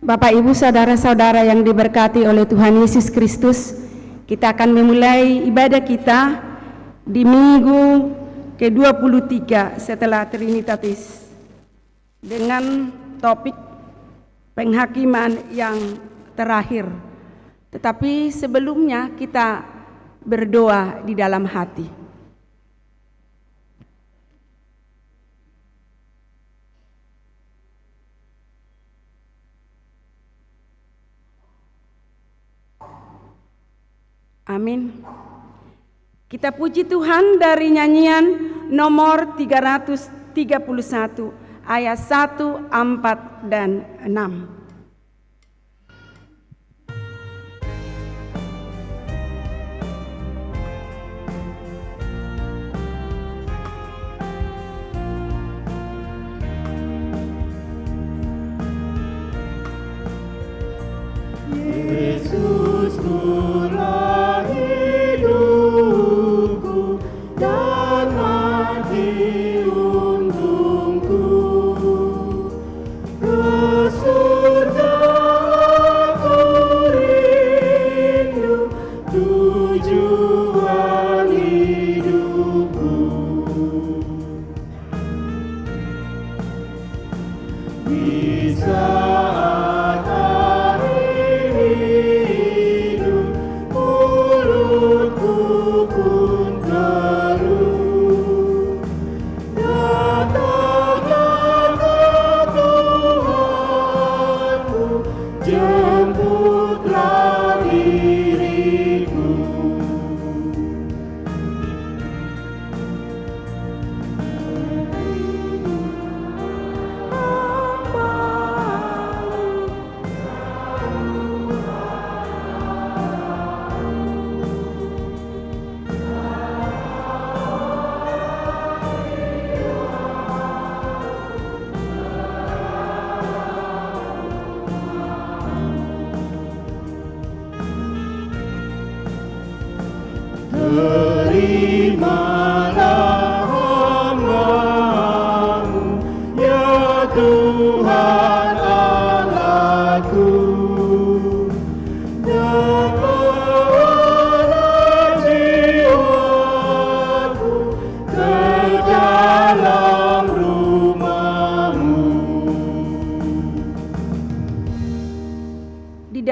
Bapak, Ibu, saudara-saudara yang diberkati oleh Tuhan Yesus Kristus, kita akan memulai ibadah kita di minggu ke-23 setelah Trinitatis dengan topik penghakiman yang terakhir. Tetapi sebelumnya kita berdoa di dalam hati. Amin. Kita puji Tuhan dari nyanyian nomor 331 ayat 1, 4, dan 6.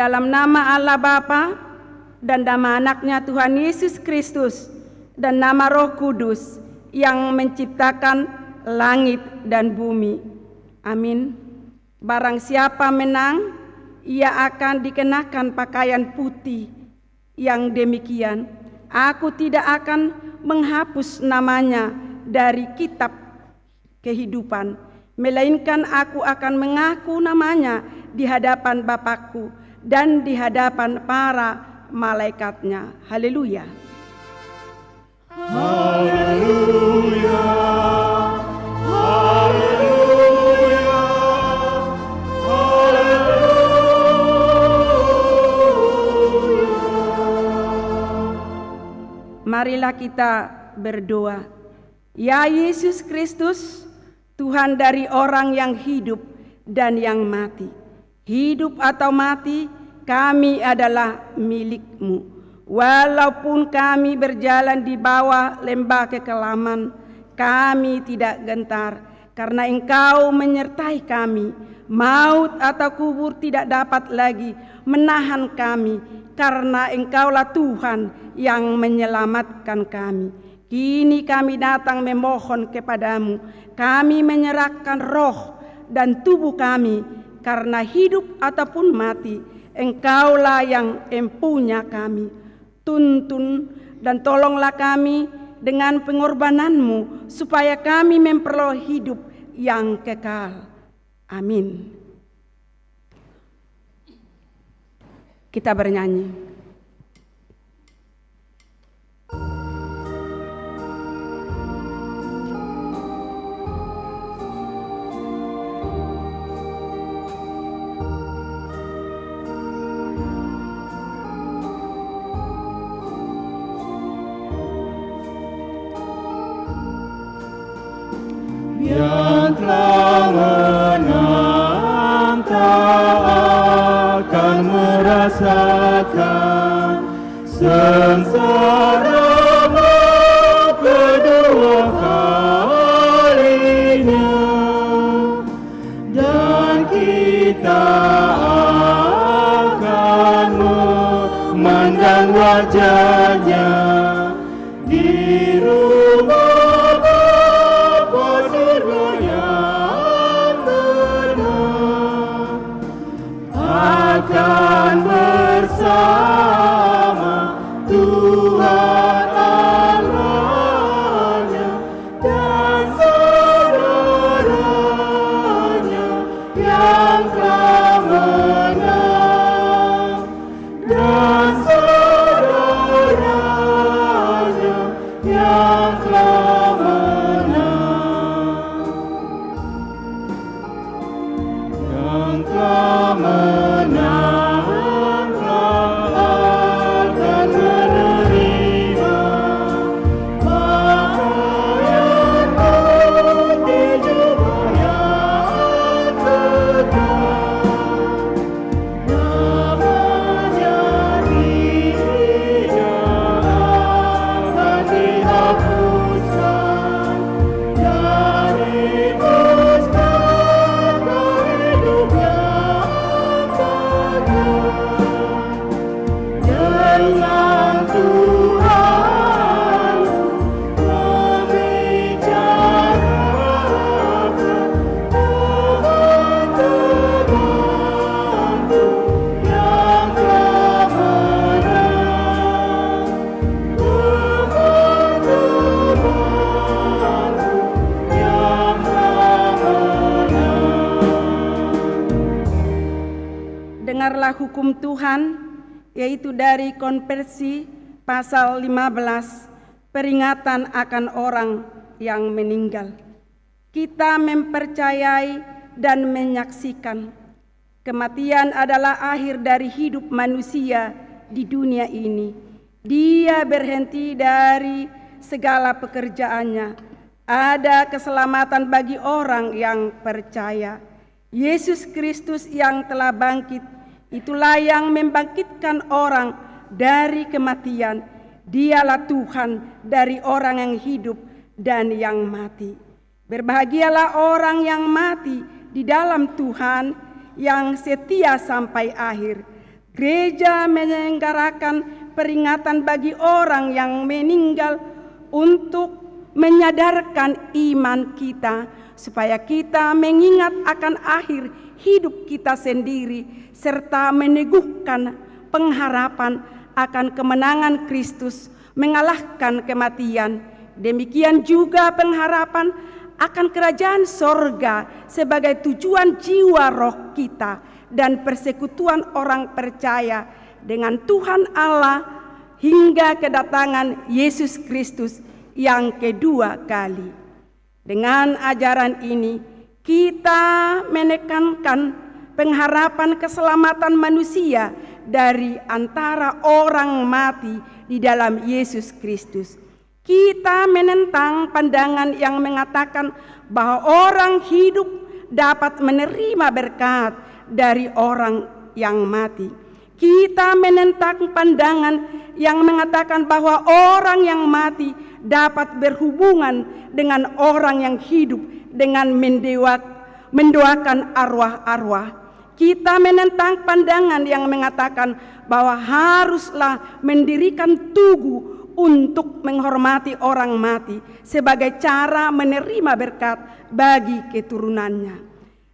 Dalam nama Allah Bapa dan nama anaknya Tuhan Yesus Kristus dan nama Roh Kudus yang menciptakan langit dan bumi. Amin. Barang siapa menang, ia akan dikenakan pakaian putih yang demikian. Aku tidak akan menghapus namanya dari kitab kehidupan, melainkan aku akan mengaku namanya di hadapan Bapakku dan di hadapan para malaikatnya. Haleluya. Haleluya. Haleluya. Haleluya. Marilah kita berdoa. Ya Yesus Kristus, Tuhan dari orang yang hidup dan yang mati. Hidup atau mati, kami adalah milik-Mu. Walaupun kami berjalan di bawah lembah kekelaman, kami tidak gentar, karena Engkau menyertai kami. Maut atau kubur tidak dapat lagi menahan kami, karena Engkaulah Tuhan yang menyelamatkan kami. Kini kami datang memohon kepadamu, kami menyerahkan roh dan tubuh kami, karena hidup ataupun mati, Engkaulah yang empunya kami. Tuntun dan tolonglah kami dengan pengorbanan-Mu, supaya kami memperoleh hidup yang kekal. Amin. Kita bernyanyi. Yang telah menang tak rasakan sengsara kedua kalinya, dan kita akan memandang wajahnya di rumah Bapa surga yang tenang, akan bersama Tuhan Allahnya dan saudaranya yang telah menang, dan saudaranya yang telah menang, yang telah menang akan menerima pakaian putih jubah yang kekal, namanya tidak akan dihapuskan dari pustaka hidup yang kekal. Dengan Tuhan membicarakan teman-temanku yang telah menang, teman-temanku yang telah menang. Dengarlah hukum Tuhan, yaitu dari Konversi pasal 15, peringatan akan orang yang meninggal. Kita mempercayai dan menyaksikan kematian adalah akhir dari hidup manusia di dunia ini. Dia berhenti dari segala pekerjaannya. Ada keselamatan bagi orang yang percaya. Yesus Kristus yang telah bangkit, itulah yang membangkitkan orang dari kematian. Dialah Tuhan dari orang yang hidup dan yang mati. Berbahagialah orang yang mati di dalam Tuhan, yang setia sampai akhir. Gereja menyelenggarakan peringatan bagi orang yang meninggal untuk menyadarkan iman kita, supaya kita mengingat akan akhir hidup kita sendiri, serta meneguhkan pengharapan akan kemenangan Kristus mengalahkan kematian. Demikian juga pengharapan akan kerajaan sorga sebagai tujuan jiwa roh kita dan persekutuan orang percaya dengan Tuhan Allah hingga kedatangan Yesus Kristus yang kedua kali. Dengan ajaran ini kita menekankan pengharapan keselamatan manusia dari antara orang mati di dalam Yesus Kristus. Kita menentang pandangan yang mengatakan bahwa orang hidup dapat menerima berkat dari orang yang mati. Kita menentang pandangan yang mengatakan bahwa orang yang mati dapat berhubungan dengan orang yang hidup dengan mendoakan arwah-arwah. Kita menentang pandangan yang mengatakan bahwa haruslah mendirikan tugu untuk menghormati orang mati sebagai cara menerima berkat bagi keturunannya.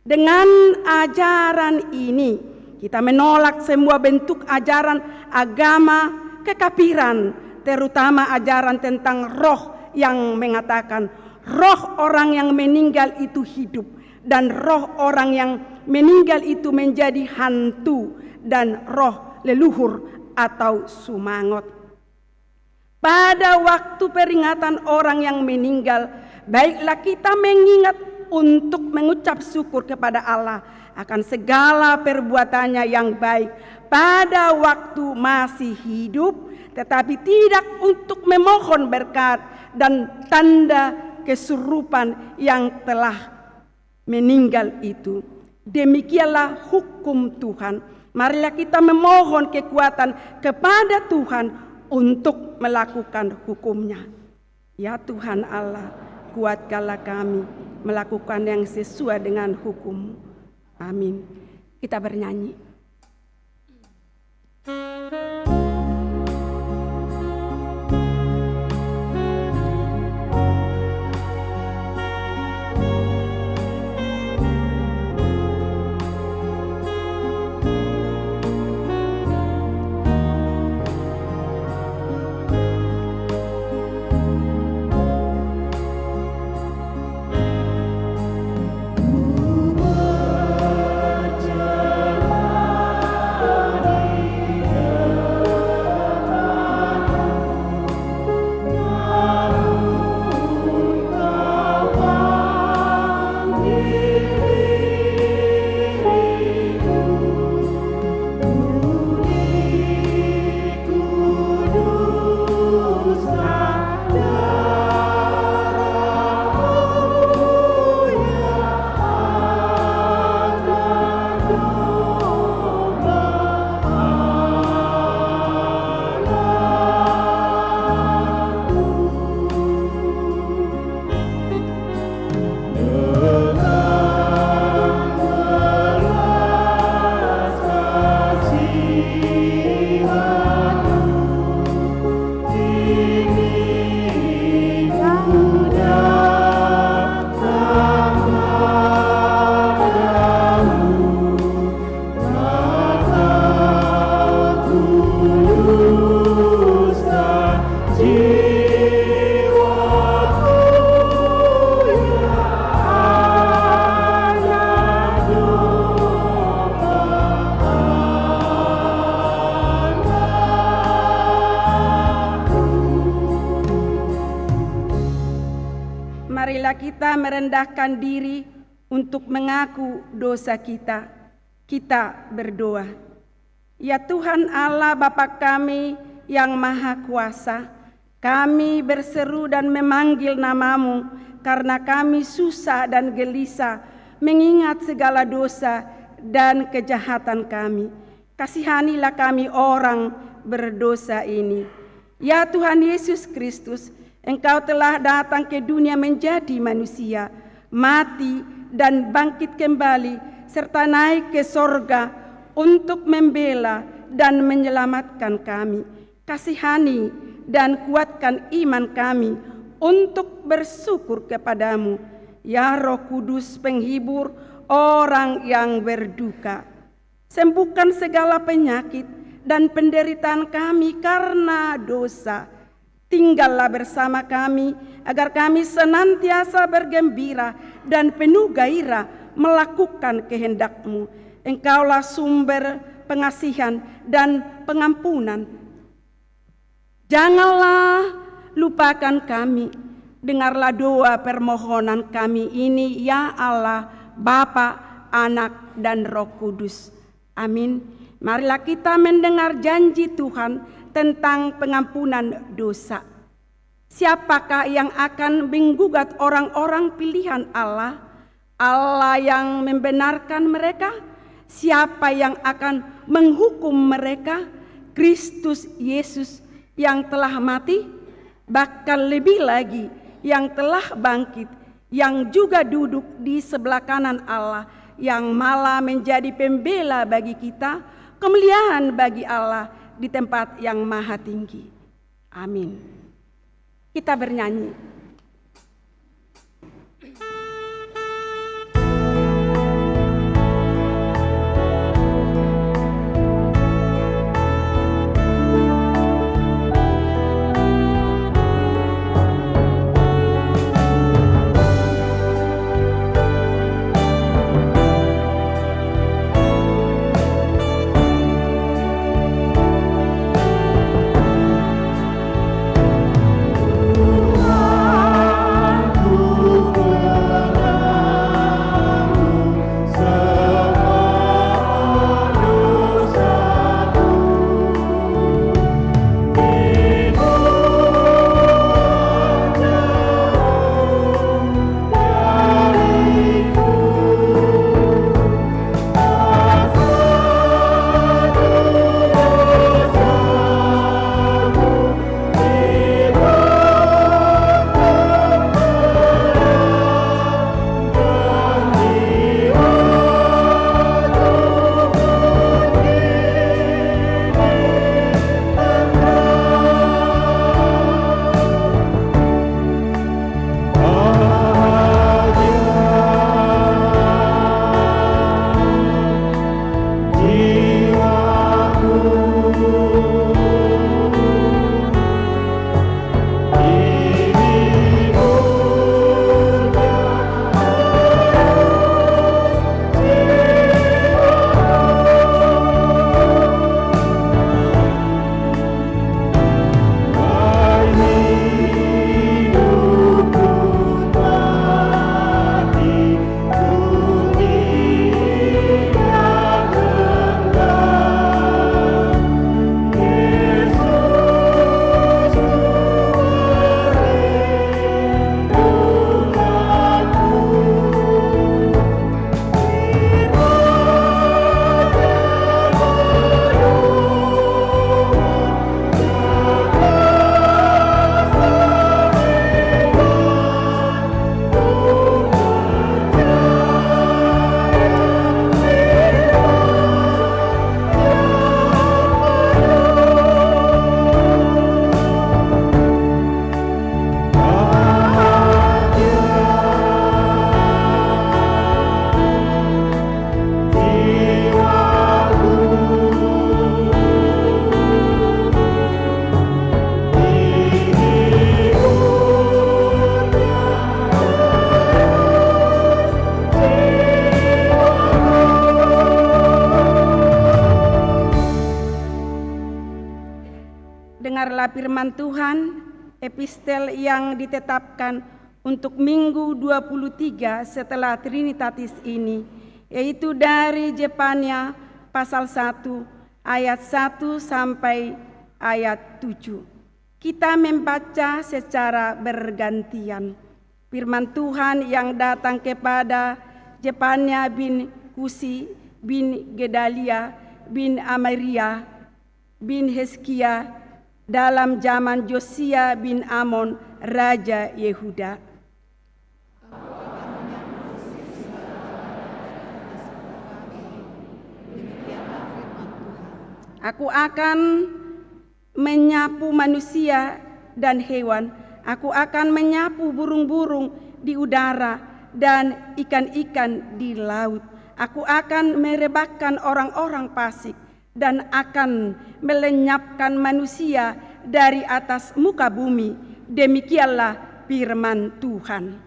Dengan ajaran ini, kita menolak semua bentuk ajaran agama kekafiran, terutama ajaran tentang roh yang mengatakan roh orang yang meninggal itu hidup, dan roh orang yang meninggal itu menjadi hantu, dan roh leluhur atau sumangot. Pada waktu peringatan orang yang meninggal, baiklah kita mengingat untuk mengucap syukur kepada Allah akan segala perbuatannya yang baik pada waktu masih hidup, tetapi tidak untuk memohon berkat dan tanda kesurupan yang telah meninggal itu. Demikianlah hukum Tuhan. Marilah kita memohon kekuatan kepada Tuhan untuk melakukan hukum-Nya. Ya Tuhan Allah, kuatkanlah kami melakukan yang sesuai dengan hukum-Mu. Amin. Kita bernyanyi. Marilah kita merendahkan diri untuk mengaku dosa kita. Kita berdoa. Ya Tuhan Allah Bapa kami yang Maha Kuasa, kami berseru dan memanggil nama-Mu karena kami susah dan gelisah mengingat segala dosa dan kejahatan kami. Kasihanilah kami orang berdosa ini. Ya Tuhan Yesus Kristus, Engkau telah datang ke dunia menjadi manusia, mati dan bangkit kembali, serta naik ke sorga untuk membela dan menyelamatkan kami. Kasihani dan kuatkan iman kami untuk bersyukur kepadamu, ya Roh Kudus penghibur orang yang berduka. Sembuhkan segala penyakit dan penderitaan kami karena dosa. Tinggallah bersama kami agar kami senantiasa bergembira dan penuh gairah melakukan kehendak-Mu. Engkaulah sumber pengasihan dan pengampunan. Janganlah lupakan kami. Dengarlah doa permohonan kami ini, ya Allah, Bapa, Anak, dan Roh Kudus. Amin. Marilah kita mendengar janji Tuhan tentang pengampunan dosa. Siapakah yang akan menggugat orang-orang pilihan Allah? Allah yang membenarkan mereka? Siapa yang akan menghukum mereka? Kristus Yesus yang telah mati, bahkan lebih lagi yang telah bangkit, yang juga duduk di sebelah kanan Allah, yang malah menjadi pembela bagi kita, kemuliaan bagi Allah di tempat yang maha tinggi. Amin. Kita bernyanyi. Tuhan Inilah firman Tuhan, epistel yang ditetapkan untuk Minggu 23 setelah Trinitatis ini, yaitu dari Jepania pasal 1 ayat 1 sampai ayat 7. Kita membaca secara bergantian. Firman Tuhan yang datang kepada Jepania bin Kusi bin Gedalia bin Amaria bin Hezkia dalam zaman Josia bin Amon, Raja Yehuda. Aku akan menyapu manusia dan hewan, aku akan menyapu burung-burung di udara dan ikan-ikan di laut. Aku akan merebakkan orang-orang fasik dan akan melenyapkan manusia dari atas muka bumi. Demikianlah firman Tuhan.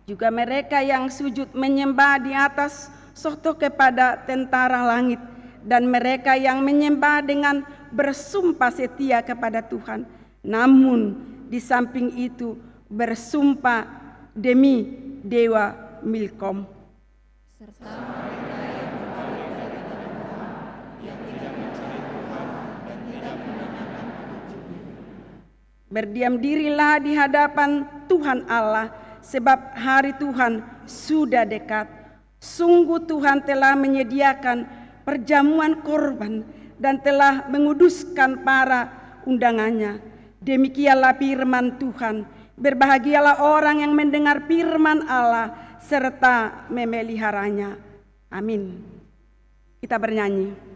Juga mereka yang sujud menyembah di atas soto kepada tentara langit, dan mereka yang menyembah dengan bersumpah setia kepada Tuhan, namun di samping itu bersumpah demi Dewa Milkom. Berdiam dirilah di hadapan Tuhan Allah, sebab hari Tuhan sudah dekat. Sungguh Tuhan telah menyediakan perjamuan korban dan telah menguduskan para undangannya. Demikianlah firman Tuhan. Berbahagialah orang yang mendengar firman Allah serta memeliharanya. Amin. Kita bernyanyi.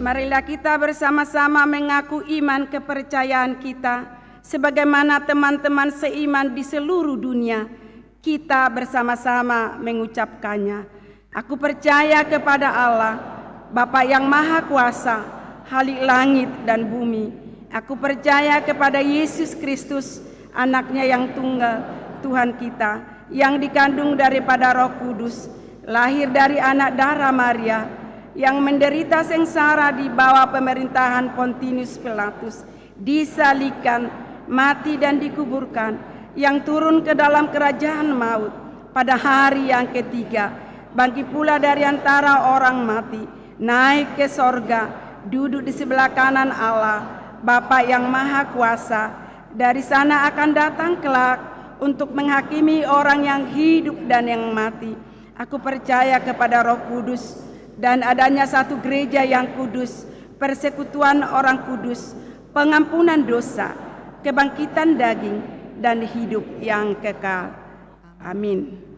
Marilah kita bersama-sama mengaku iman kepercayaan kita sebagaimana teman-teman seiman di seluruh dunia. Kita bersama-sama mengucapkannya. Aku percaya kepada Allah, Bapa yang Maha Kuasa, Khalik langit dan bumi. Aku percaya kepada Yesus Kristus, Anaknya yang tunggal, Tuhan kita, yang dikandung daripada Roh Kudus, lahir dari anak darah Maria, yang menderita sengsara di bawah pemerintahan Pontius Pilatus, disalibkan, mati dan dikuburkan, yang turun ke dalam kerajaan maut, pada hari yang ketiga, bangkit pula dari antara orang mati, naik ke sorga, duduk di sebelah kanan Allah, Bapa yang Maha Kuasa. Dari sana akan datang kelak untuk menghakimi orang yang hidup dan yang mati. Aku percaya kepada Roh Kudus, dan adanya satu gereja yang kudus, persekutuan orang kudus, pengampunan dosa, kebangkitan daging, dan hidup yang kekal. Amin.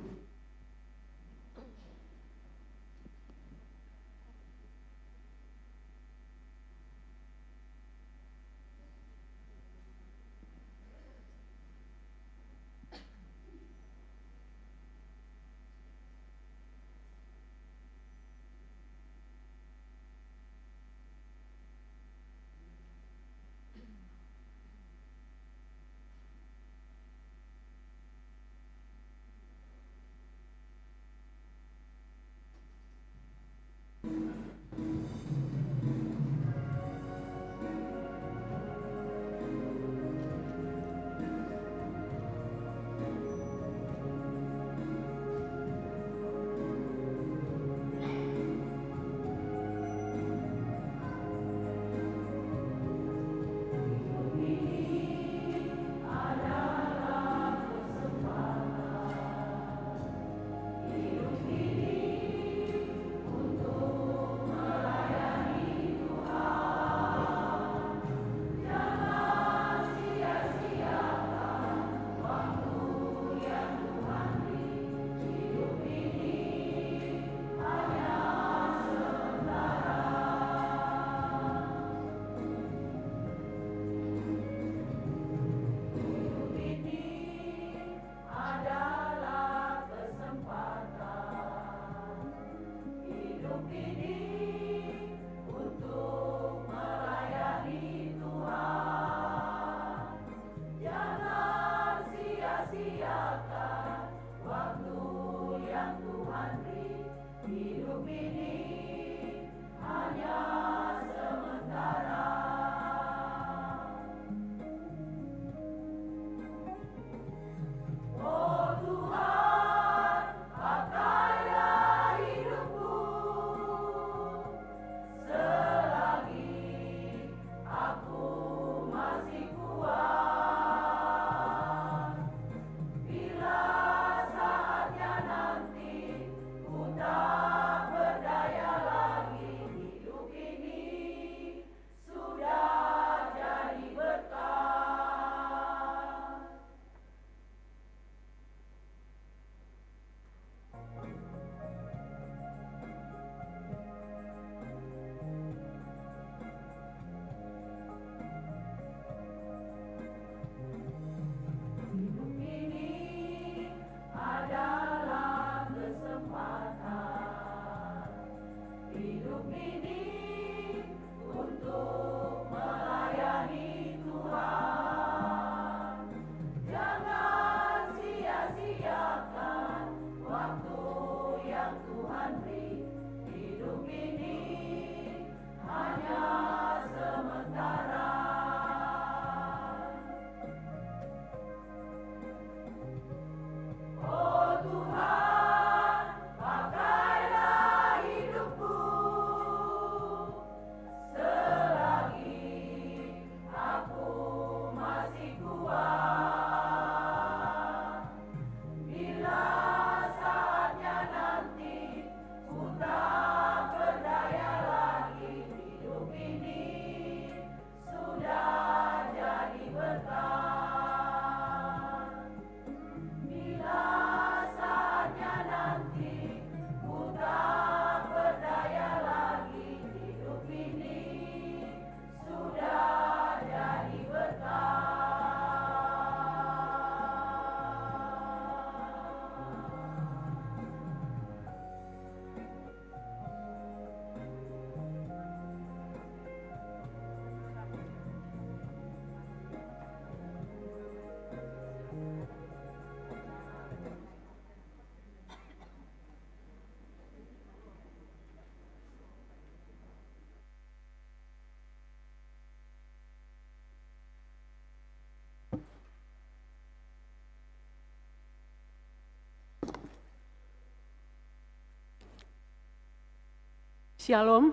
Shalom.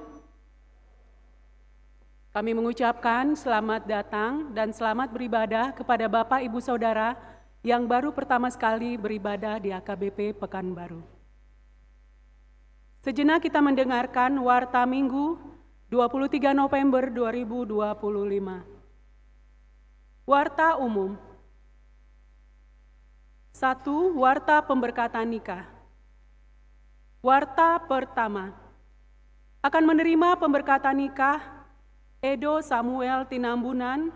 Kami mengucapkan selamat datang dan selamat beribadah kepada Bapak Ibu Saudara yang baru pertama sekali beribadah di AKBP Pekanbaru. Sejenak kita mendengarkan Warta Minggu 23 November 2025. Warta Umum. 1. Warta Pemberkatan Nikah. Warta pertama. Akan menerima pemberkatan nikah Edo Samuel Tinambunan,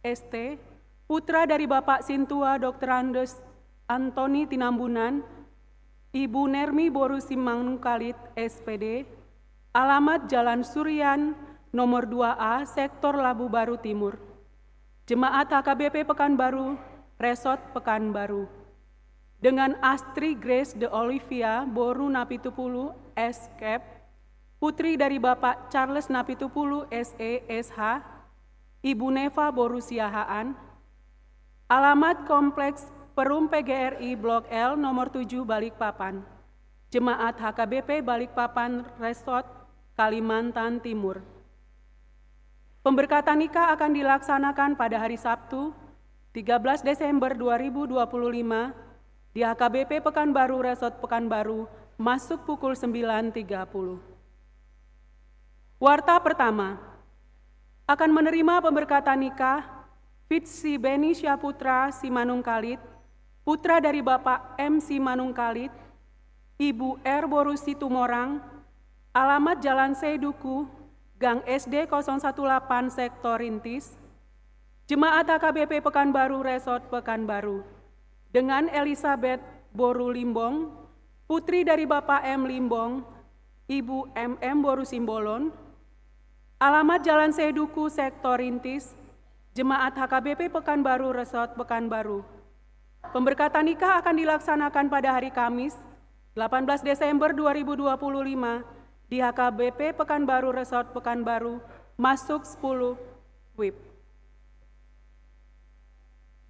ST, putra dari Bapak Sintua Dr. Andes Antoni Tinambunan, Ibu Nermi Boru Simanungkalit, SPD, alamat Jalan Suryan, nomor 2A, Sektor Labu Baru Timur. Jemaat HKBP Pekanbaru, Resort Pekanbaru. Dengan Astri Grace de Olivia Boru Napitupulu, SKEP, putri dari Bapak Charles Napitupulu, SE, SH, Ibu Neva Boru Siahaan, alamat Kompleks Perum PGRI Blok L nomor 7 Balikpapan. Jemaat HKBP Balikpapan Resort Kalimantan Timur. Pemberkatan nikah akan dilaksanakan pada hari Sabtu 13 Desember 2025 di HKBP Pekanbaru Resort Pekanbaru masuk pukul 9.30. Warta pertama. Akan menerima pemberkatan nikah Fitsi Beni Syaputra Simanungkalit, putra dari Bapak M. Simanungkalit, Ibu R. Borusi Tumorang, alamat Jalan Seiduku, Gang SD 018 Sektor Rintis, Jemaat HKBP Pekanbaru Resort Pekanbaru, dengan Elizabeth Boru Limbong, putri dari Bapak M. Limbong, Ibu MM Boru Simbolon, alamat Jalan Seiduku Sektor Rintis, Jemaat HKBP Pekanbaru Resort Pekanbaru. Pemberkatan nikah akan dilaksanakan pada hari Kamis, 18 Desember 2025 di HKBP Pekanbaru Resort Pekanbaru, masuk 10 WIB.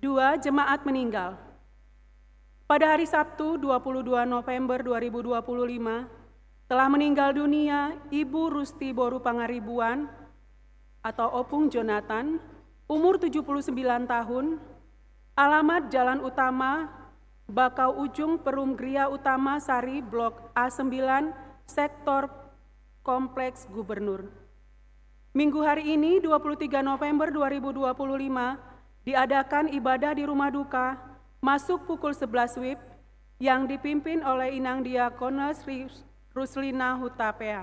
2. Jemaat meninggal. Pada hari Sabtu, 22 November 2025, telah meninggal dunia Ibu Rusti Boru Pangaribuan atau Opung Jonathan, umur 79 tahun, alamat Jalan Utama, Bakau Ujung Perum Gria Utama Sari, Blok A9, Sektor Kompleks Gubernur. Minggu hari ini, 23 November 2025, diadakan ibadah di rumah duka, masuk pukul 11 WIB, yang dipimpin oleh Inang Diakones Ruslina Hutapea.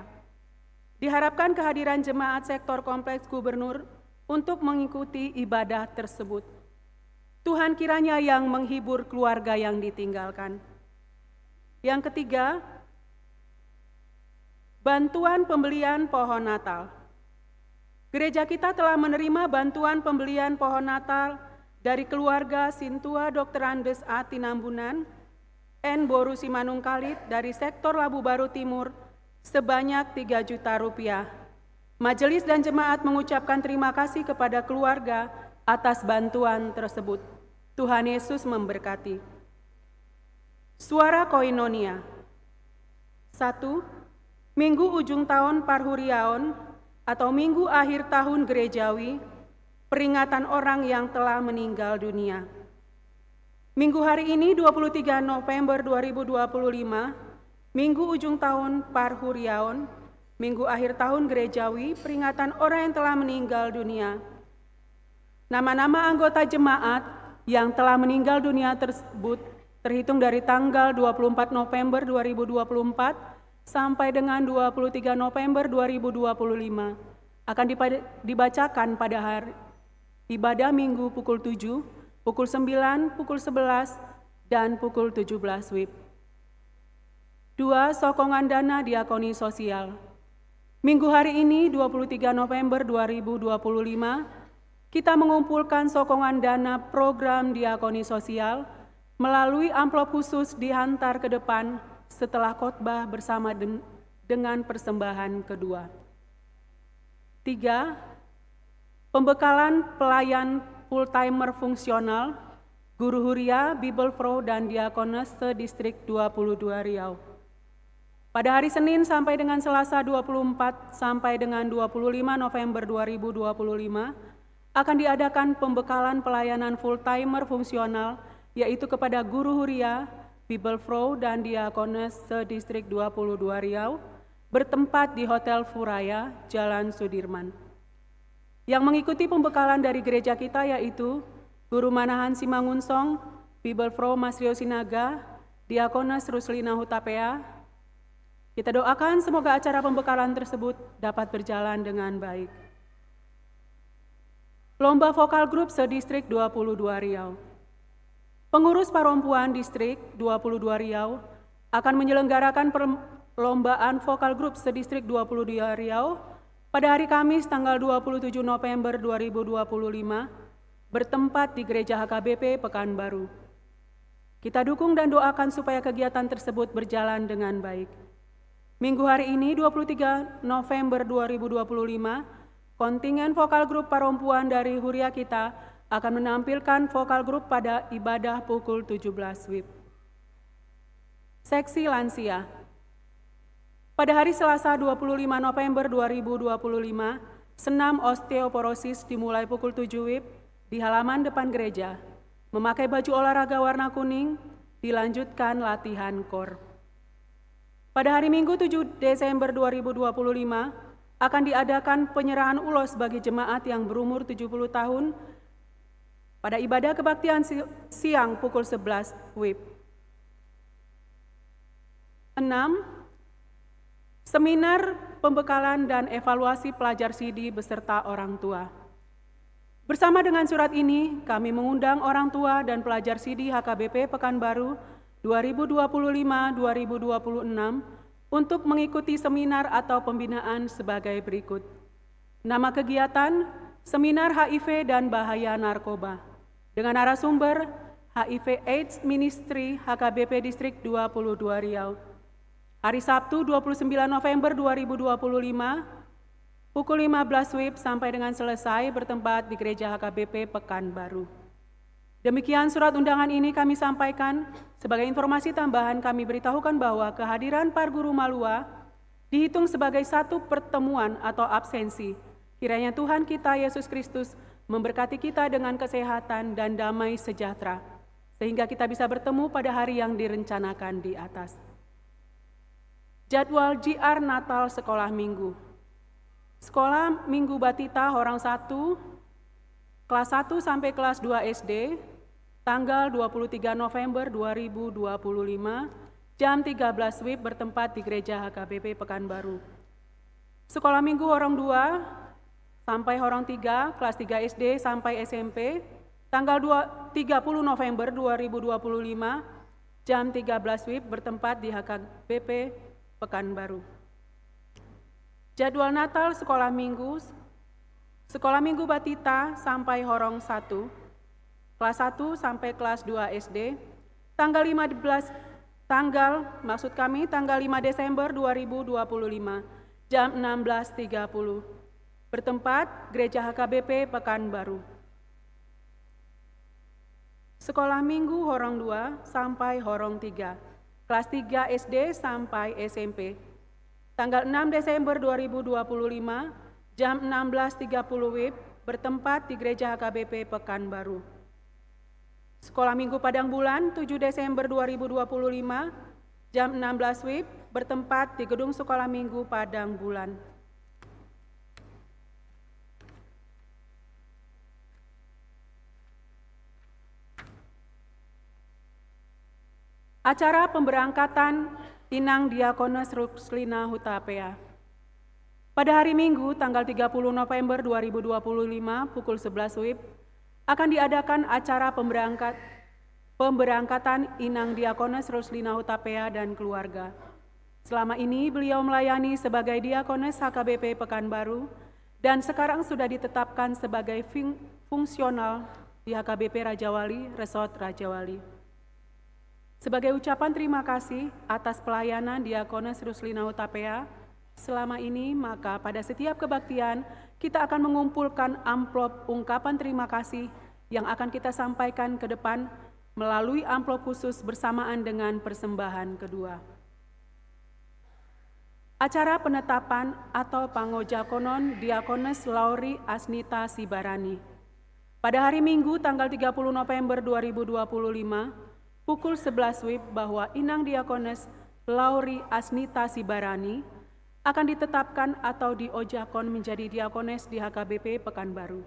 Diharapkan kehadiran jemaat Sektor Kompleks Gubernur untuk mengikuti ibadah tersebut. Tuhan kiranya yang menghibur keluarga yang ditinggalkan. Yang ketiga, bantuan pembelian pohon Natal. Gereja kita telah menerima bantuan pembelian pohon Natal dari keluarga Sintua Dr. Andes A. Tinambunan, N. Boru Simanungkalit dari Sektor Labu Baru Timur sebanyak 3 juta rupiah. Majelis dan jemaat mengucapkan terima kasih kepada keluarga atas bantuan tersebut. Tuhan Yesus memberkati. Suara Koinonia. 1. Minggu ujung tahun Parhuriaon atau minggu akhir tahun gerejawi, peringatan orang yang telah meninggal dunia. Minggu hari ini 23 November 2025, minggu ujung tahun Parhuriaon, minggu akhir tahun gerejawi, peringatan orang yang telah meninggal dunia. Nama-nama anggota jemaat yang telah meninggal dunia tersebut terhitung dari tanggal 24 November 2024 sampai dengan 23 November 2025 akan dibacakan pada hari ibadah Minggu pukul 7, pukul 9, pukul 11, dan pukul 17 WIB. 2. Sokongan dana diakoni sosial. Minggu hari ini 23 November 2025 kita mengumpulkan sokongan dana program diakoni sosial melalui amplop khusus dihantar ke depan setelah khotbah bersama dengan persembahan kedua. 3. Pembekalan pelayan full-timer fungsional, Guru Huria, Bible Pro, dan Diakones se-Distrik 22 Riau. Pada hari Senin sampai dengan Selasa 24 sampai dengan 25 November 2025, akan diadakan pembekalan pelayanan full-timer fungsional, yaitu kepada Guru Huria, Bible Pro, dan Diakones se-Distrik 22 Riau, bertempat di Hotel Furaya, Jalan Sudirman. Yang mengikuti pembekalan dari gereja kita yaitu Guru Manahan Simangunsong, Bibelfro Mas Rio Sinaga, Diakones Ruslina Hutapea. Kita doakan semoga acara pembekalan tersebut dapat berjalan dengan baik. Lomba Vokal Grup Sedistrik 22 Riau. Pengurus Perempuan Distrik 22 Riau akan menyelenggarakan perlombaan Vokal Grup Sedistrik 22 Riau pada hari Kamis tanggal 27 November 2025 bertempat di Gereja HKBP Pekanbaru. Kita dukung dan doakan supaya kegiatan tersebut berjalan dengan baik. Minggu hari ini 23 November 2025, kontingen vokal grup perempuan dari Huria kita akan menampilkan vokal grup pada ibadah pukul 17 WIB. Seksi lansia. Pada hari Selasa 25 November 2025, senam osteoporosis dimulai pukul 7 WIB di halaman depan gereja. Memakai baju olahraga warna kuning, dilanjutkan latihan core. Pada hari Minggu 7 Desember 2025, akan diadakan penyerahan ulos bagi jemaat yang berumur 70 tahun pada ibadah kebaktian siang pukul 11 WIB. 6. Seminar pembekalan dan evaluasi pelajar SIDI beserta orang tua. Bersama dengan surat ini, kami mengundang orang tua dan pelajar SIDI HKBP Pekanbaru 2025-2026 untuk mengikuti seminar atau pembinaan sebagai berikut. Nama kegiatan, Seminar HIV dan Bahaya Narkoba, dengan narasumber HIV AIDS Ministry HKBP Distrik 22 Riau. Hari Sabtu 29 November 2025, pukul 15 WIB sampai dengan selesai bertempat di Gereja HKBP Pekanbaru. Demikian surat undangan ini kami sampaikan. Sebagai informasi tambahan kami beritahukan bahwa kehadiran Par Guru Malua dihitung sebagai satu pertemuan atau absensi. Kiranya Tuhan kita Yesus Kristus memberkati kita dengan kesehatan dan damai sejahtera, sehingga kita bisa bertemu pada hari yang direncanakan di atas. Jadwal JR Natal Sekolah Minggu. Sekolah Minggu Batita Horang 1, kelas 1 sampai kelas 2 SD, tanggal 23 November 2025, jam 13 WIB bertempat di Gereja HKBP Pekanbaru. Sekolah Minggu Horang 2 sampai Horang 3, kelas 3 SD sampai SMP, tanggal 30 November 2025, jam 13 WIB bertempat di HKBP Pekanbaru. Jadwal Natal Sekolah Minggu Batita sampai Horong 1, kelas 1 sampai kelas 2 SD, tanggal 5 Desember 2025, jam 16.30, bertempat Gereja HKBP Pekanbaru. Sekolah Minggu Horong 2 sampai Horong 3, kelas 3 SD sampai SMP, tanggal 6 Desember 2025, jam 16.30 WIB, bertempat di Gereja HKBP Pekanbaru. Sekolah Minggu Padang Bulan 7 Desember 2025, jam 16 WIB, bertempat di Gedung Sekolah Minggu Padang Bulan. Acara pemberangkatan Inang Diakones Ruslina Hutapea. Pada hari Minggu tanggal 30 November 2025 pukul 11 WIB akan diadakan acara pemberangkatan Inang Diakones Ruslina Hutapea dan keluarga. Selama ini beliau melayani sebagai Diakones HKBP Pekanbaru dan sekarang sudah ditetapkan sebagai fungsional di HKBP Rajawali, Resort Rajawali. Sebagai ucapan terima kasih atas pelayanan Diakones Ruslina Hutapea selama ini, maka pada setiap kebaktian kita akan mengumpulkan amplop ungkapan terima kasih yang akan kita sampaikan ke depan melalui amplop khusus bersamaan dengan persembahan kedua. Acara penetapan atau pangojakonon Diakones Lauri Asnita Sibarani. Pada hari Minggu tanggal 30 November 2025, pukul 11 WIB bahwa Inang Diakones Lauri Asnita Sibarani akan ditetapkan atau diojakon menjadi diakones di HKBP Pekanbaru.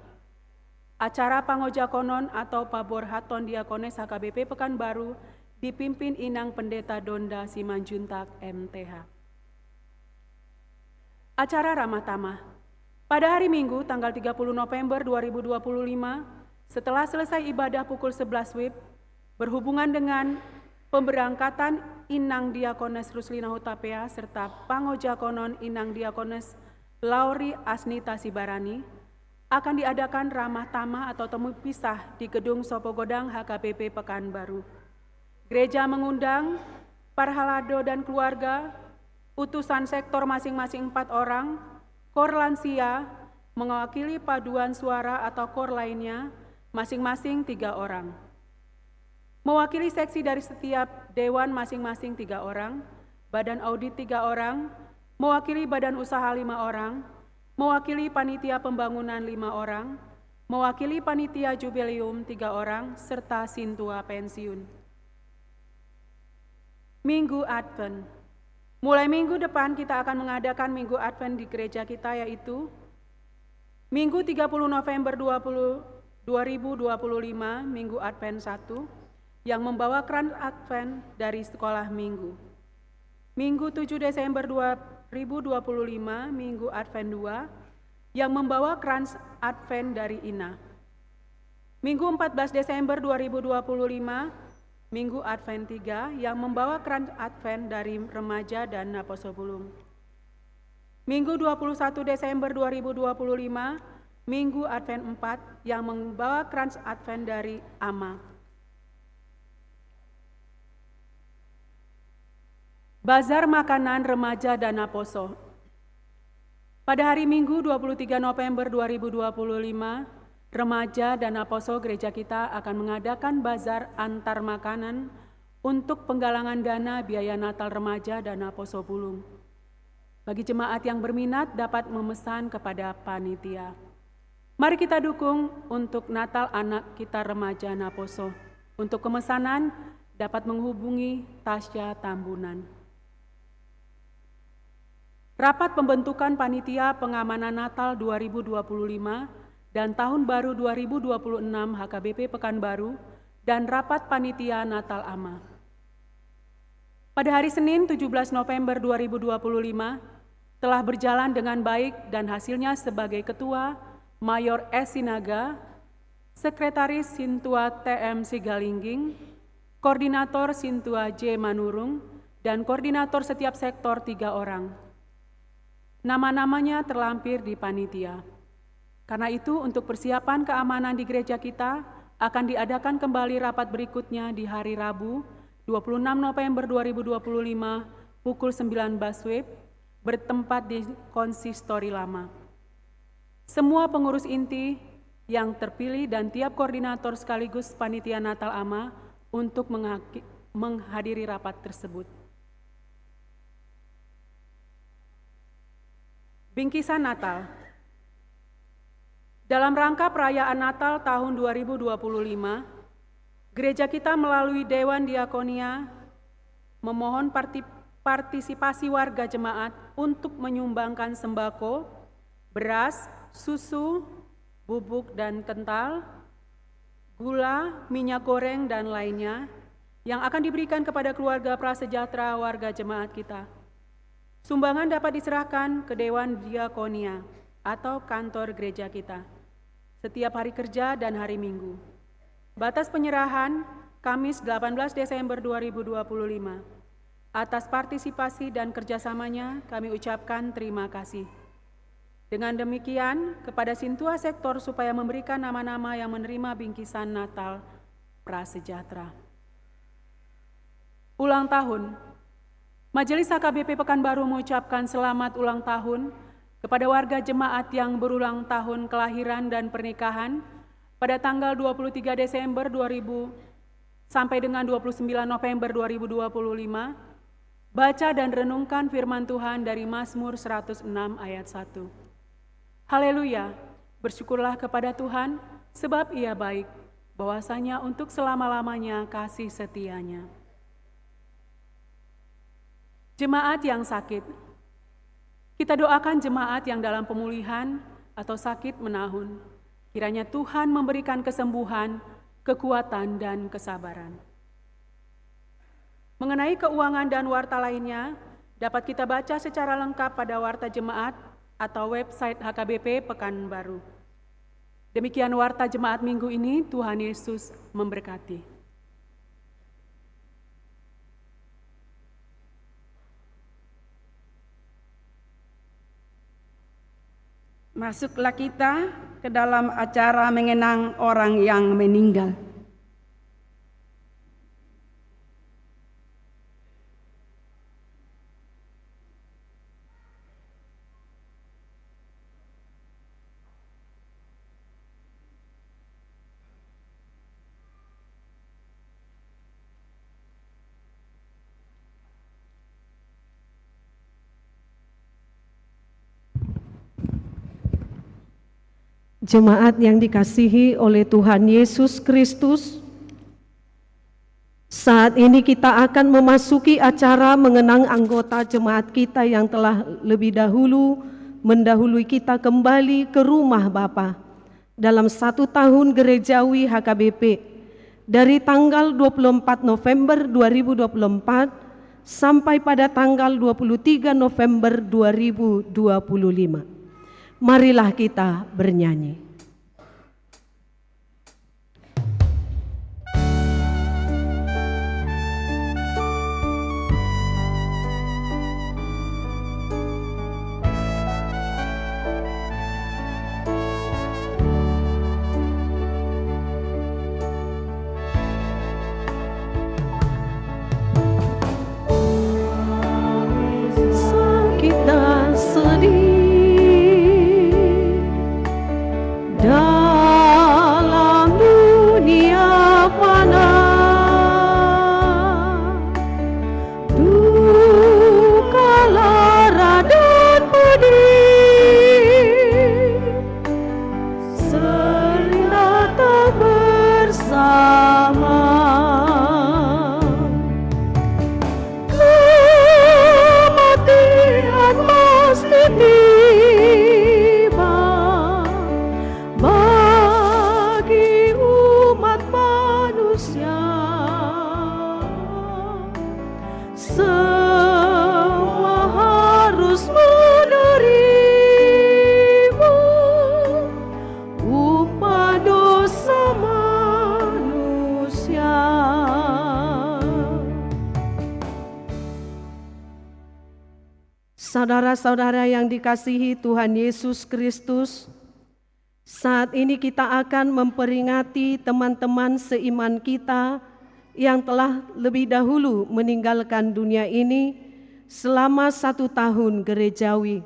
Acara pangojakonon atau pabor haton diakones HKBP Pekanbaru dipimpin Inang Pendeta Donda Simanjuntak MTH. Acara ramah tamah. Pada hari Minggu tanggal 30 November 2025, setelah selesai ibadah pukul 11 WIB, berhubungan dengan pemberangkatan Inang Diakones Ruslina Hutapea serta Pangojakonon Inang Diakones Lauri Asnita Sibarani, akan diadakan ramah tamah atau temu pisah di Gedung Sopogodang HKBP Pekanbaru. Gereja mengundang Parhalado dan keluarga, utusan sektor masing-masing 4 orang, kor lansia, mewakili paduan suara atau kor lainnya, masing-masing 3 orang. Mewakili seksi dari setiap dewan masing-masing 3 orang, badan audit 3 orang, mewakili badan usaha 5 orang, mewakili panitia pembangunan 5 orang, mewakili panitia jubileum 3 orang, serta sintua pensiun. Minggu Advent. Mulai minggu depan kita akan mengadakan Minggu Advent di gereja kita, yaitu Minggu 30 November 2025, Minggu Advent 1, yang membawa krans Advent dari sekolah minggu. Minggu 7 Desember 2025, Minggu Advent 2, yang membawa krans Advent dari Ina. Minggu 14 Desember 2025, Minggu Advent 3, yang membawa krans Advent dari remaja dan Naposobulung. Minggu 21 Desember 2025, Minggu Advent 4, yang membawa krans Advent dari Ama. Bazar makanan remaja dan Naposo. Pada hari Minggu 23 November 2025, remaja dan Naposo gereja kita akan mengadakan bazar antar makanan untuk penggalangan dana biaya Natal remaja dan Naposo Bulung. Bagi jemaat yang berminat dapat memesan kepada panitia. Mari kita dukung untuk Natal anak kita remaja Naposo. Untuk pemesanan dapat menghubungi Tasya Tambunan. Rapat pembentukan Panitia Pengamanan Natal 2025 dan Tahun Baru 2026 HKBP Pekanbaru dan Rapat Panitia Natal Ama. Pada hari Senin 17 November 2025 telah berjalan dengan baik dan hasilnya sebagai Ketua Mayor S. Sinaga, Sekretaris Sintua TM Sigalingging, Koordinator Sintua J. Manurung, dan Koordinator setiap sektor 3 orang. Nama-namanya terlampir di panitia. Karena itu, untuk persiapan keamanan di gereja kita akan diadakan kembali rapat berikutnya di hari Rabu, 26 November 2025, pukul 19 WIB, bertempat di konsistori lama. Semua pengurus inti yang terpilih dan tiap koordinator sekaligus panitia Natal Ama untuk menghadiri rapat tersebut. Bingkisan Natal. Dalam rangka perayaan Natal tahun 2025, gereja kita melalui Dewan Diakonia memohon partisipasi warga jemaat untuk menyumbangkan sembako, beras, susu, bubuk dan kental, gula, minyak goreng, dan lainnya yang akan diberikan kepada keluarga prasejahtera warga jemaat kita. Sumbangan dapat diserahkan ke Dewan Diakonia atau kantor gereja kita setiap hari kerja dan hari Minggu. Batas penyerahan Kamis 18 Desember 2025. Atas partisipasi dan kerjasamanya kami ucapkan terima kasih. Dengan demikian, kepada Sintua Sektor supaya memberikan nama-nama yang menerima bingkisan Natal prasejahtera. Ulang tahun. Majelis HKBP Pekanbaru mengucapkan selamat ulang tahun kepada warga jemaat yang berulang tahun kelahiran dan pernikahan pada tanggal 23 Desember 2000 sampai dengan 29 November 2025. Baca dan renungkan firman Tuhan dari Mazmur 106 ayat 1. Haleluya, bersyukurlah kepada Tuhan sebab Ia baik, bahwasanya untuk selama-lamanya kasih setianya. Jemaat yang sakit. Kita doakan jemaat yang dalam pemulihan atau sakit menahun. Kiranya Tuhan memberikan kesembuhan, kekuatan, dan kesabaran. Mengenai keuangan dan warta lainnya, dapat kita baca secara lengkap pada warta jemaat atau website HKBP Pekanbaru. Demikian warta jemaat minggu ini, Tuhan Yesus memberkati. Masuklah kita ke dalam acara mengenang orang yang meninggal. Jemaat yang dikasihi oleh Tuhan Yesus Kristus, saat ini kita akan memasuki acara mengenang anggota jemaat kita yang telah lebih dahulu mendahului kita kembali ke rumah Bapa dalam 1 tahun gerejawi HKBP dari tanggal 24 November 2024 sampai pada tanggal 23 November 2025. Marilah kita bernyanyi. Sakit dan sedih dalam dunia fana, duka lara dan pedih sering datang bersama. Kematian pasti tiba bagi umat manusia. Semua harus menerima upah dosa manusia. Saudara-saudara yang dikasihi Tuhan Yesus Kristus, saat ini kita akan memperingati teman-teman seiman kita yang telah lebih dahulu meninggalkan dunia ini selama 1 tahun gerejawi.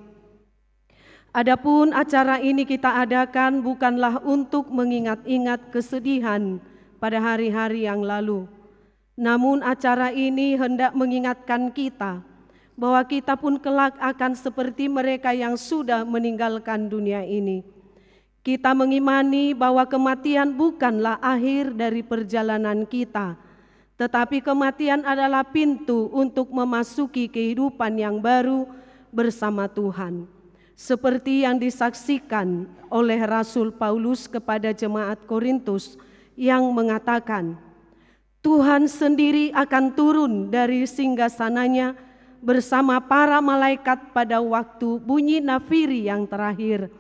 Adapun acara ini kita adakan bukanlah untuk mengingat-ingat kesedihan pada hari-hari yang lalu. Namun acara ini hendak mengingatkan kita bahwa kita pun kelak akan seperti mereka yang sudah meninggalkan dunia ini. Kita mengimani bahwa kematian bukanlah akhir dari perjalanan kita, tetapi kematian adalah pintu untuk memasuki kehidupan yang baru bersama Tuhan. Seperti yang disaksikan oleh Rasul Paulus kepada jemaat Korintus yang mengatakan, Tuhan sendiri akan turun dari singgasananya bersama para malaikat pada waktu bunyi nafiri yang terakhir.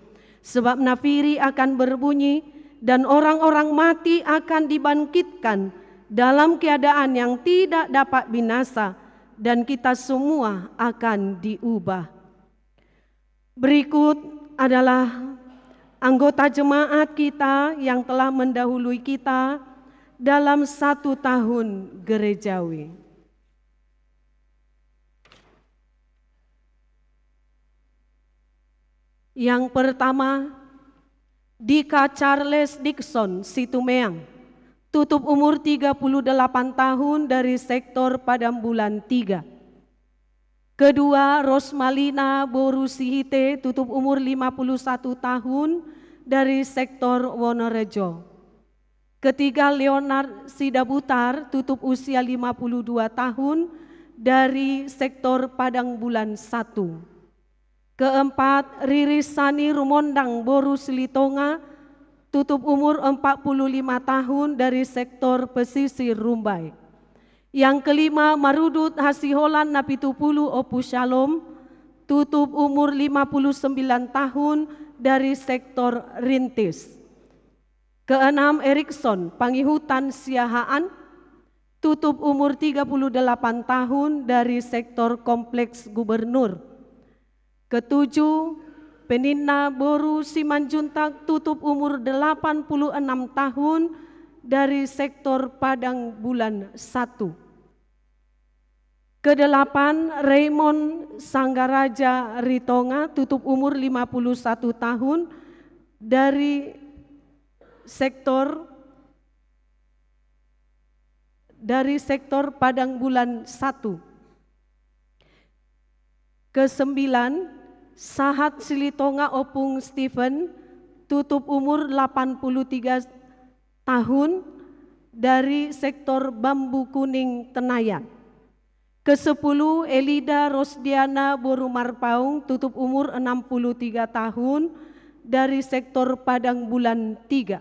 Sebab nafiri akan berbunyi dan orang-orang mati akan dibangkitkan dalam keadaan yang tidak dapat binasa dan kita semua akan diubah. Berikut adalah anggota jemaat kita yang telah mendahului kita dalam 1 tahun gerejawi. Yang pertama, Dika Charles Dixon Situmeang, tutup umur 38 tahun dari sektor Padambulan 3. Kedua, Rosmalina Borusihite, tutup umur 51 tahun dari sektor Wonorejo. Ketiga, Leonard Sidabutar, tutup usia 52 tahun dari sektor Padang Bulan 1. Keempat, Riri Sani Rumondang Boru Silitonga, tutup umur 45 tahun dari sektor pesisir Rumbai. Yang kelima, Marudut Hasiholan Napitupulu Opu Shalom, tutup umur 59 tahun dari sektor Rintis. Keenam, Erikson Pangihutan Siahaan, tutup umur 38 tahun dari sektor Kompleks Gubernur. Ketujuh, Penina Boru Simanjuntak, tutup umur 86 tahun dari sektor Padang Bulan 1. Kedelapan, Raymond Sanggaraja Ritonga, tutup umur 51 tahun dari sektor Padang Bulan 1. Kesembilan, Sahat Silitonga Opung Stephen, tutup umur 83 tahun dari sektor Bambu Kuning Tenayan. Kesepuluh, Elida Rosdiana Boru Marpaung, tutup umur 63 tahun dari sektor Padang Bulan 3.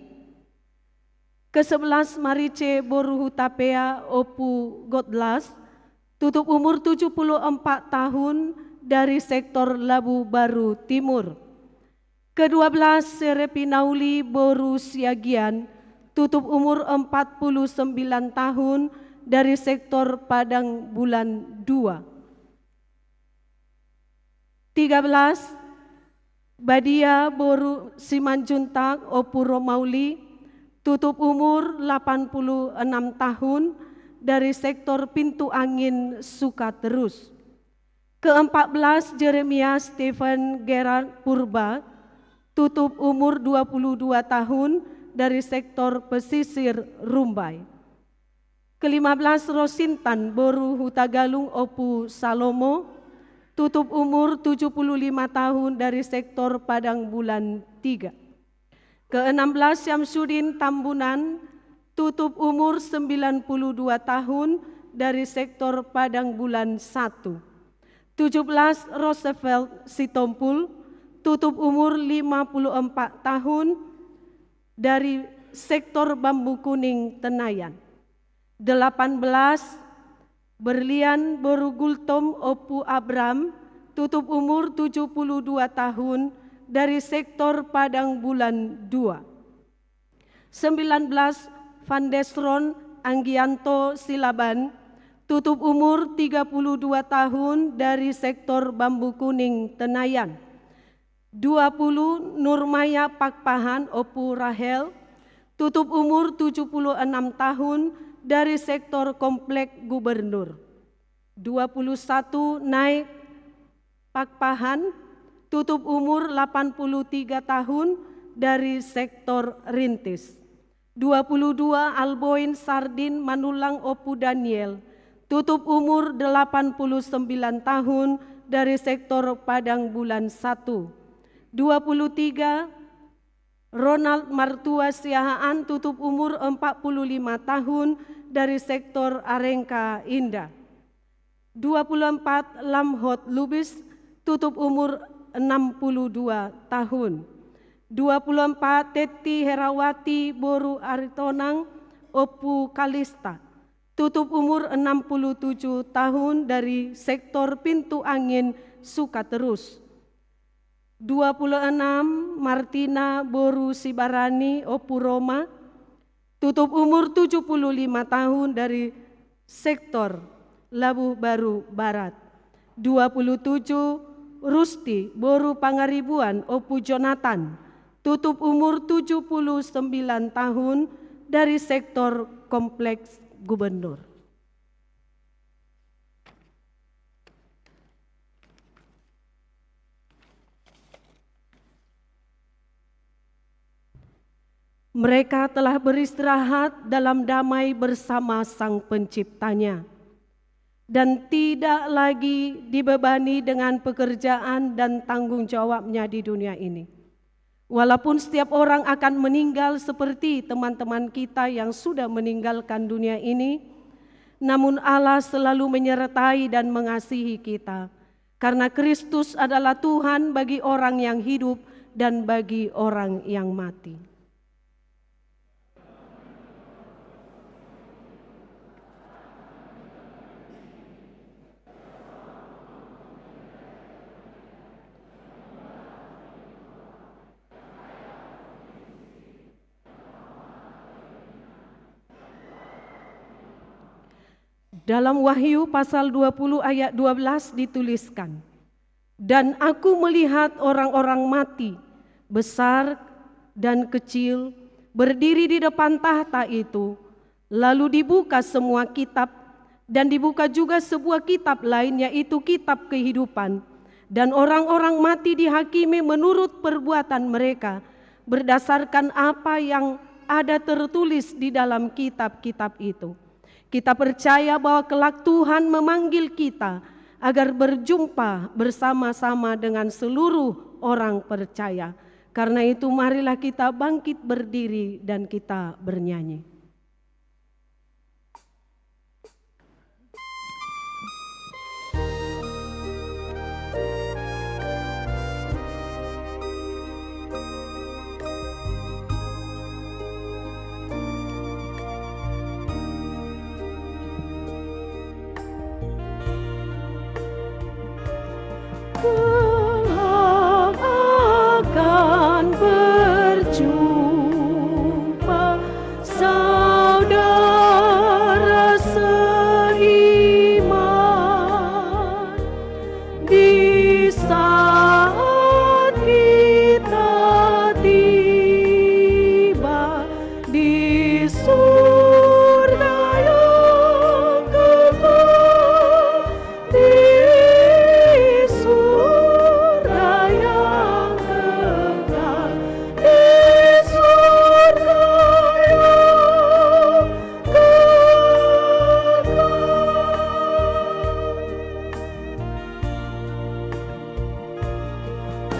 Kesebelas, Marice Boru Hutapea Opu Godlas, tutup umur 74 tahun dari sektor Labu Baru Timur. Ke-12, Serepinauli Boru Siagian, tutup umur 49 tahun dari sektor Padang Bulan 2. 13, Badia Boru Simanjuntak Opu Romauli, tutup umur 86 tahun dari sektor Pintu Angin Sukaterus. Ke-14, Jeremia Stephen Gerard Purba, tutup umur 22 tahun dari sektor pesisir Rumbai. Ke-15, Rosintan Boru Hutagalung Opu Salomo, tutup umur 75 tahun dari sektor Padang Bulan 3. Ke-16, Syamsuddin Tambunan, tutup umur 92 tahun dari sektor Padang Bulan 1. 17, Roosevelt Sitompul, tutup umur 54 tahun dari sektor Bambu Kuning Tenayan. 18, Berlian Boru Gultom Opu Abram, tutup umur 72 tahun dari sektor Padang Bulan 2. 19, Van Desron Anggianto Silaban, tutup umur 32 tahun dari sektor Bambu Kuning Tenayan. 20, Nurmaya Pakpahan Opu Rahel, tutup umur 76 tahun dari sektor Komplek Gubernur. 21, Naik Pakpahan, tutup umur 83 tahun dari sektor Rintis. 22, Alboin Sardin Manulang Opu Daniel, tutup umur 89 tahun dari sektor Padang Bulan 1. 23, Ronald Martua Siahaan, tutup umur 45 tahun dari sektor Arengka Indah. 24, Lamhot Lubis, tutup umur 62 tahun. 24, Teti Herawati Boru Aritonang Opu Kalista, tutup umur 67 tahun dari sektor Pintu Angin Sukaterus. 26, Martina Boru Sibarani Opu Roma, tutup umur 75 tahun dari sektor Labu Baru Barat. 27, Rusti Boru Pangaribuan Opu Jonathan, tutup umur 79 tahun dari sektor Kompleks Gubernur. Mereka telah beristirahat dalam damai bersama Sang Penciptanya dan tidak lagi dibebani dengan pekerjaan dan tanggung jawabnya di dunia ini. Walaupun setiap orang akan meninggal seperti teman-teman kita yang sudah meninggalkan dunia ini, namun Allah selalu menyertai dan mengasihi kita karena Kristus adalah Tuhan bagi orang yang hidup dan bagi orang yang mati. Dalam Wahyu pasal 20 ayat 12 dituliskan, "Dan aku melihat orang-orang mati, besar dan kecil, berdiri di depan tahta itu. Lalu dibuka semua kitab, dan dibuka juga sebuah kitab lain, yaitu kitab kehidupan. Dan orang-orang mati dihakimi menurut perbuatan mereka, berdasarkan apa yang ada tertulis di dalam kitab-kitab itu. Kita percaya bahwa kelak Tuhan memanggil kita agar berjumpa bersama-sama dengan seluruh orang percaya. Karena itu marilah kita bangkit berdiri dan kita bernyanyi. Kelak akan berjumpa saudara seiman, di saat kita tiba di surga yang kekal, di surga yang kekal, di surga yang kekal.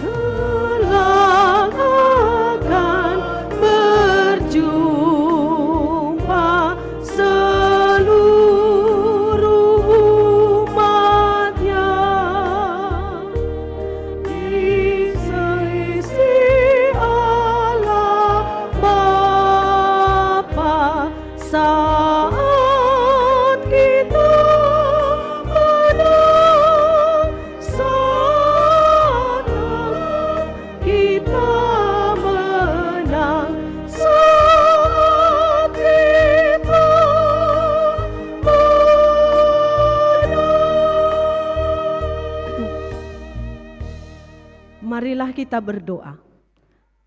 Kelak akan berjumpa seluruh umatnya di sisi Allah Bapa saat kita menang, saat kita menang, saat kita menang. Marilah kita berdoa.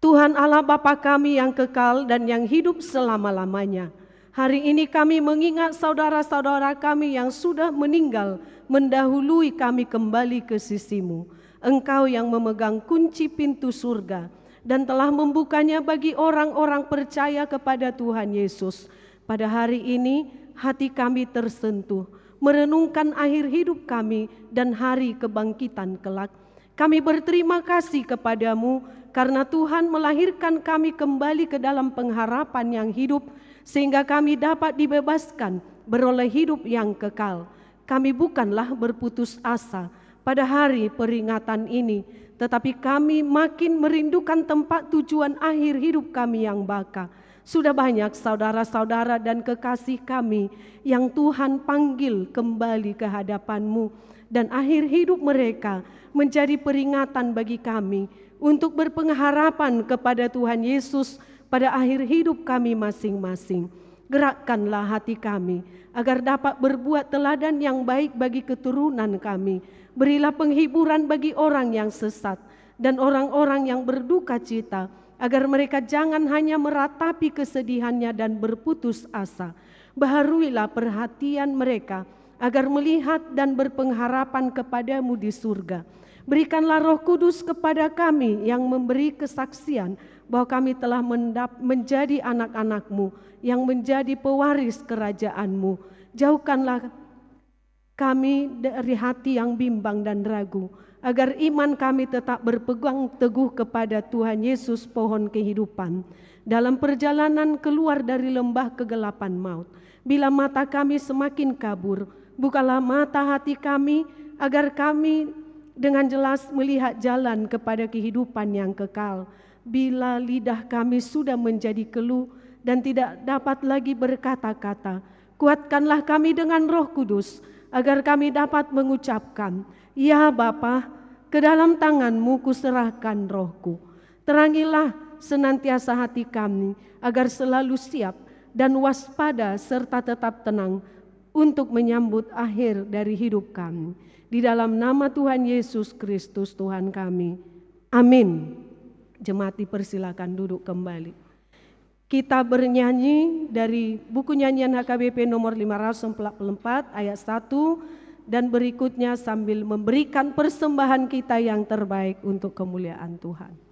Tuhan Allah Bapa kami yang kekal dan yang hidup selama-lamanya, hari ini kami mengingat saudara-saudara kami yang sudah meninggal mendahului kami kembali ke sisi-Mu. Engkau yang memegang kunci pintu surga dan telah membukanya bagi orang-orang percaya kepada Tuhan Yesus. Pada hari ini hati kami tersentuh, merenungkan akhir hidup kami dan hari kebangkitan kelak. Kami berterima kasih kepadamu karena Tuhan melahirkan kami kembali ke dalam pengharapan yang hidup, sehingga kami dapat dibebaskan beroleh hidup yang kekal. Kami bukanlah berputus asa pada hari peringatan ini, tetapi kami makin merindukan tempat tujuan akhir hidup kami yang baka. Sudah banyak saudara-saudara dan kekasih kami yang Tuhan panggil kembali ke hadapan-Mu, dan akhir hidup mereka menjadi peringatan bagi kami untuk berpengharapan kepada Tuhan Yesus pada akhir hidup kami masing-masing. Gerakkanlah hati kami agar dapat berbuat teladan yang baik bagi keturunan kami. Berilah penghiburan bagi orang yang sesat dan orang-orang yang berduka cita, agar mereka jangan hanya meratapi kesedihannya dan berputus asa. Baharuilah perhatian mereka agar melihat dan berpengharapan kepadamu di surga. Berikanlah Roh Kudus kepada kami yang memberi kesaksian bahwa kami telah menjadi anak-anak-Mu yang menjadi pewaris kerajaan-Mu. Jauhkanlah kami dari hati yang bimbang dan ragu, agar iman kami tetap berpegang teguh kepada Tuhan Yesus, pohon kehidupan. Dalam perjalanan keluar dari lembah kegelapan maut, bila mata kami semakin kabur, bukalah mata hati kami agar kami dengan jelas melihat jalan kepada kehidupan yang kekal. Bila lidah kami sudah menjadi keluh dan tidak dapat lagi berkata-kata, kuatkanlah kami dengan Roh Kudus, agar kami dapat mengucapkan, ya Bapa, ke dalam tangan-Mu kuserahkan rohku. Terangilah senantiasa hati kami, agar selalu siap dan waspada serta tetap tenang untuk menyambut akhir dari hidup kami. Di dalam nama Tuhan Yesus Kristus Tuhan kami. Amin. Jemaat dipersilakan duduk kembali. Kita bernyanyi dari buku nyanyian HKBP nomor 544 ayat 1 dan berikutnya sambil memberikan persembahan kita yang terbaik untuk kemuliaan Tuhan.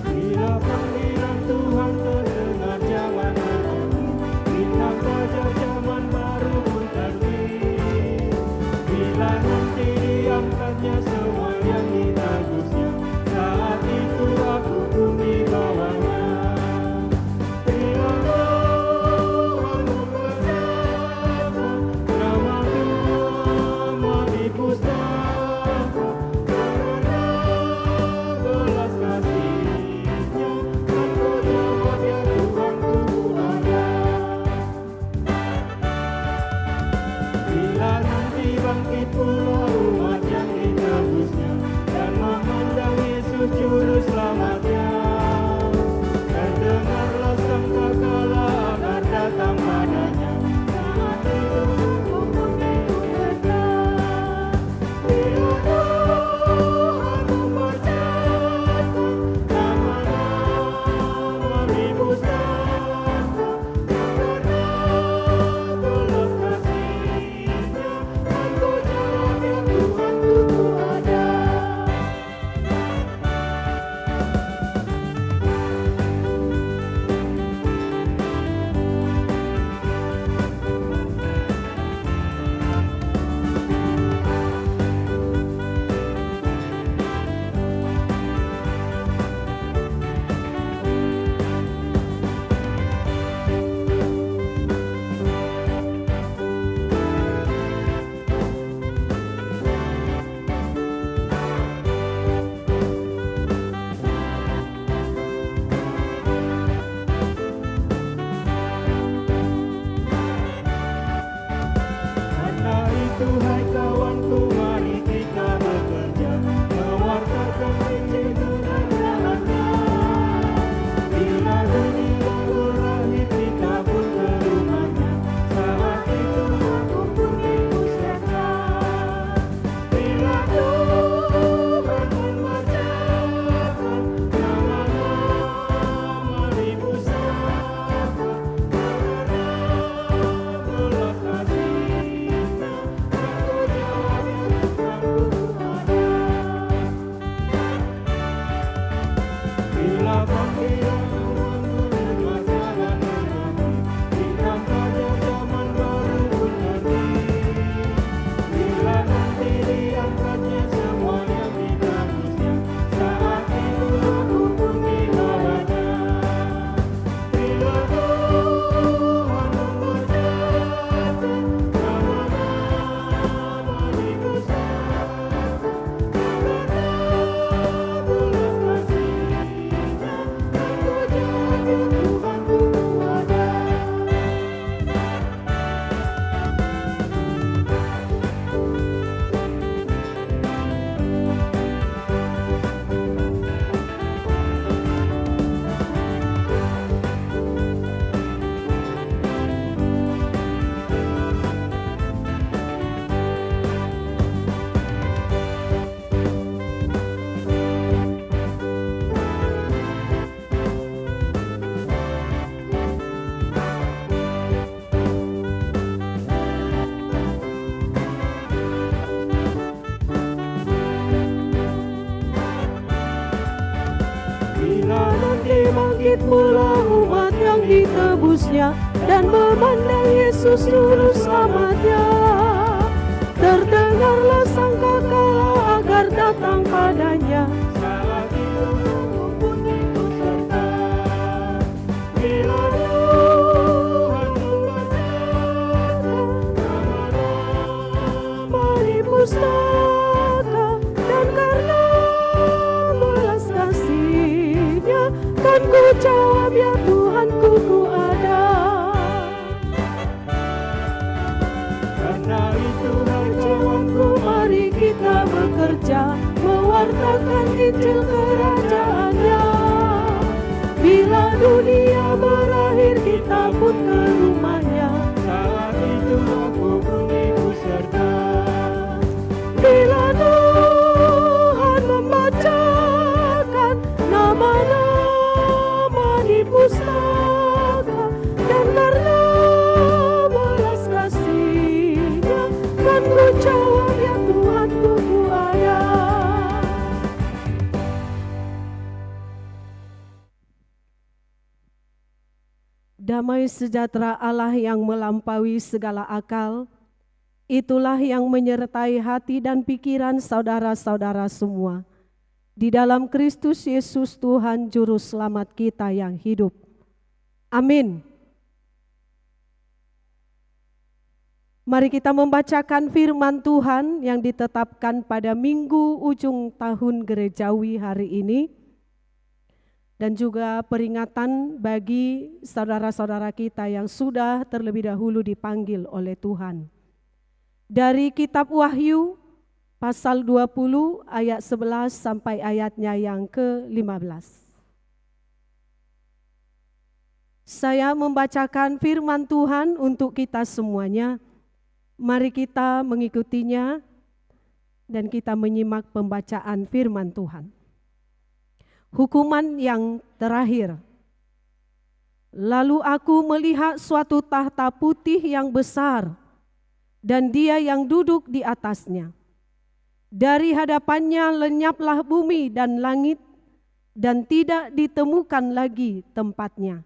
Bila panggilan Tuhan terdengar, jangan menunggu. Bintang fajar zaman baru pun terbit. bangkit pula umat yang ditebusnya, dan memandang Yesus Juru Selamatnya. Terdengarlah sangkakala agar datang padanya. saat itu aku pun ikut serta. Bila Tuhan membacakan nama-nama Di pustaka, dan karena belas kasih-Nya, kan ku jawab, ya Tuhanku, ku ada. karena itu hai Jiwaku, mari kita bekerja, mewartakan Injil kerajaan-Nya. Bila dunia berakhir, kita pun ke rumah-Nya. saat itu aku pun ikut serta. Bila Tuhan membacakan nama-nama di pustaka, dan karena belas kasih-Nya, kan ku jawab, ya Tuhanku, ku ada. Damai sejahtera Allah yang melampaui segala akal, itulah yang menyertai hati dan pikiran saudara-saudara semua. Di dalam Kristus Yesus Tuhan Juru Selamat kita yang hidup. Amin. Mari kita membacakan firman Tuhan yang ditetapkan pada Minggu ujung tahun gerejawi hari ini. Dan juga peringatan bagi saudara-saudara kita yang sudah terlebih dahulu dipanggil oleh Tuhan. Dari kitab Wahyu pasal 20 ayat 11 sampai ayatnya yang ke-15. Saya membacakan firman Tuhan untuk kita semuanya. Mari kita mengikutinya dan kita menyimak pembacaan firman Tuhan. Hukuman yang terakhir. Lalu aku melihat suatu tahta putih yang besar, dan Dia yang duduk di atasnya. Dari hadapannya lenyaplah bumi dan langit, dan tidak ditemukan lagi tempatnya.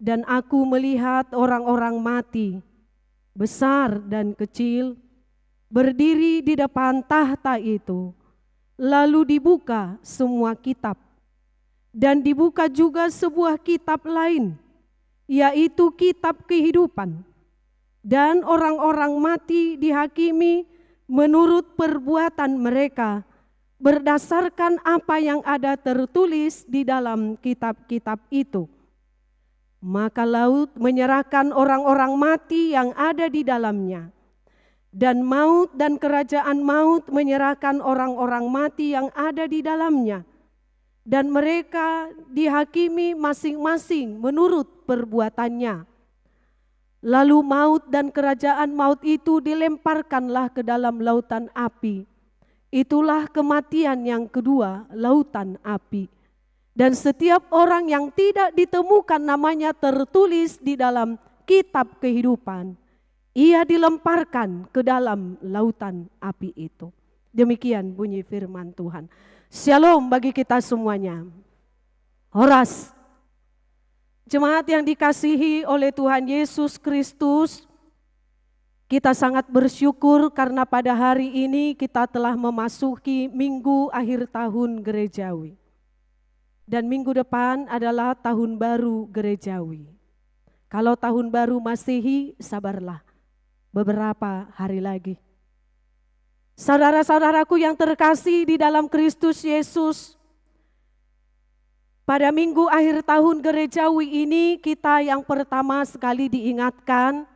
Dan aku melihat orang-orang mati, besar dan kecil, berdiri di depan tahta itu. Lalu dibuka semua kitab, dan dibuka juga sebuah kitab lain, yaitu kitab kehidupan. Dan orang-orang mati dihakimi menurut perbuatan mereka, berdasarkan apa yang ada tertulis di dalam kitab-kitab itu. Maka laut menyerahkan orang-orang mati yang ada di dalamnya. Dan maut dan kerajaan maut menyerahkan orang-orang mati yang ada di dalamnya. Dan mereka dihakimi masing-masing menurut perbuatannya. Lalu maut dan kerajaan maut itu dilemparkanlah ke dalam lautan api. Itulah kematian yang kedua, lautan api. Dan setiap orang yang tidak ditemukan namanya tertulis di dalam kitab kehidupan, ia dilemparkan ke dalam lautan api itu. Demikian bunyi firman Tuhan. Shalom bagi kita semuanya. Horas. Jemaat yang dikasihi oleh Tuhan Yesus Kristus, kita sangat bersyukur karena pada hari ini kita telah memasuki minggu akhir tahun gerejawi. Dan minggu depan adalah tahun baru gerejawi. Kalau tahun baru Masehi, sabarlah. Beberapa hari lagi. Saudara-saudaraku yang terkasih di dalam Kristus Yesus, pada minggu akhir tahun gerejawi ini kita yang pertama sekali diingatkan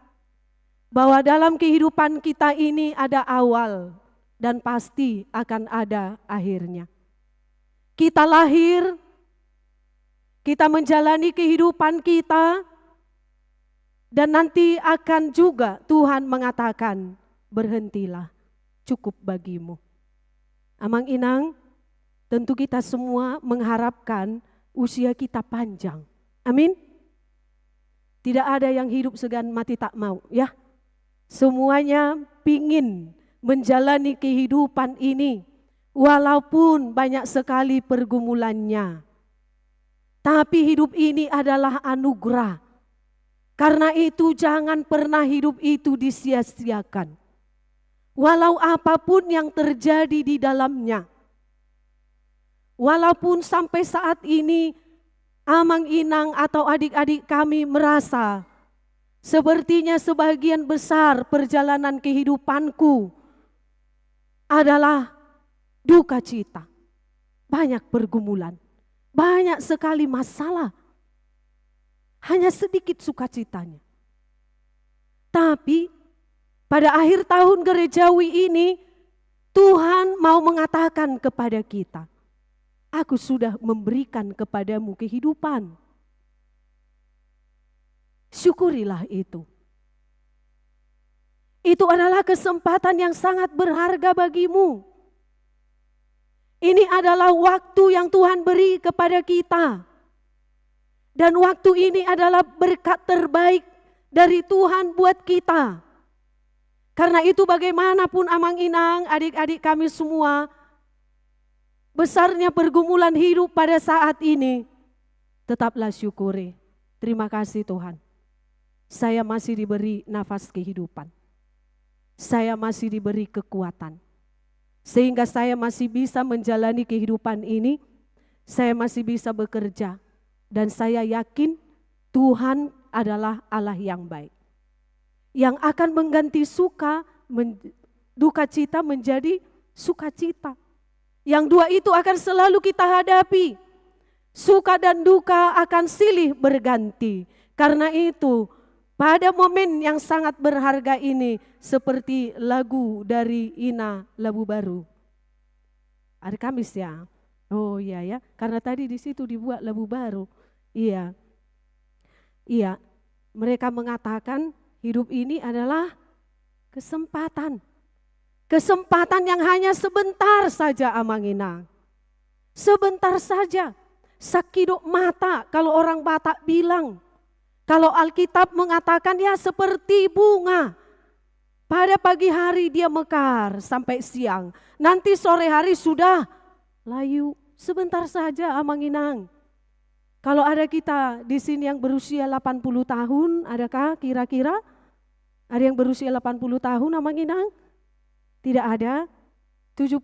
bahwa dalam kehidupan kita ini ada awal dan pasti akan ada akhirnya. Kita lahir, kita menjalani kehidupan kita, dan nanti akan juga Tuhan mengatakan, berhentilah, cukup bagimu. Amang inang, tentu kita semua mengharapkan usia kita panjang. Amin. Tidak ada yang hidup segan mati tak mau, ya. Semuanya pingin menjalani kehidupan ini, walaupun banyak sekali pergumulannya. Tapi hidup ini adalah anugerah. Karena itu jangan pernah hidup itu disia-siakan. Walau apapun yang terjadi di dalamnya. Walaupun sampai saat ini Amang Inang atau adik-adik kami merasa sepertinya sebagian besar perjalanan kehidupanku adalah duka cita. Banyak pergumulan, banyak sekali masalah. Hanya sedikit sukacitanya. Tapi pada akhir tahun gerejawi ini Tuhan mau mengatakan kepada kita, aku sudah memberikan kepadamu kehidupan. Syukurilah itu. Itu adalah kesempatan yang sangat berharga bagimu. Ini adalah waktu yang Tuhan beri kepada kita. Dan waktu ini adalah berkat terbaik dari Tuhan buat kita. Karena itu bagaimanapun Amang Inang, adik-adik kami semua, besarnya pergumulan hidup pada saat ini, tetaplah syukuri. Terima kasih Tuhan. Saya masih diberi nafas kehidupan. Saya masih diberi kekuatan. Sehingga saya masih bisa menjalani kehidupan ini, saya masih bisa bekerja. Dan saya yakin Tuhan adalah Allah yang baik. Yang akan mengganti duka cita menjadi sukacita. Yang dua itu akan selalu kita hadapi. Suka dan duka akan silih berganti. Karena itu pada momen yang sangat berharga ini seperti lagu dari Ina Labu Baru. Hari Kamis ya. Oh iya ya, karena tadi di situ dibuat lagu baru. Iya. Iya, mereka mengatakan hidup ini adalah kesempatan. Kesempatan yang hanya sebentar saja Amang Inang. Sebentar saja. Sakidok mata kalau orang Batak bilang. Kalau Alkitab mengatakan ya seperti bunga. Pada pagi hari dia mekar sampai siang. Nanti sore hari sudah layu. Sebentar saja Amang Inang. Kalau ada kita di sini yang berusia 80 tahun, adakah kira-kira? Ada yang berusia 80 tahun Amang Inang? Tidak ada. 75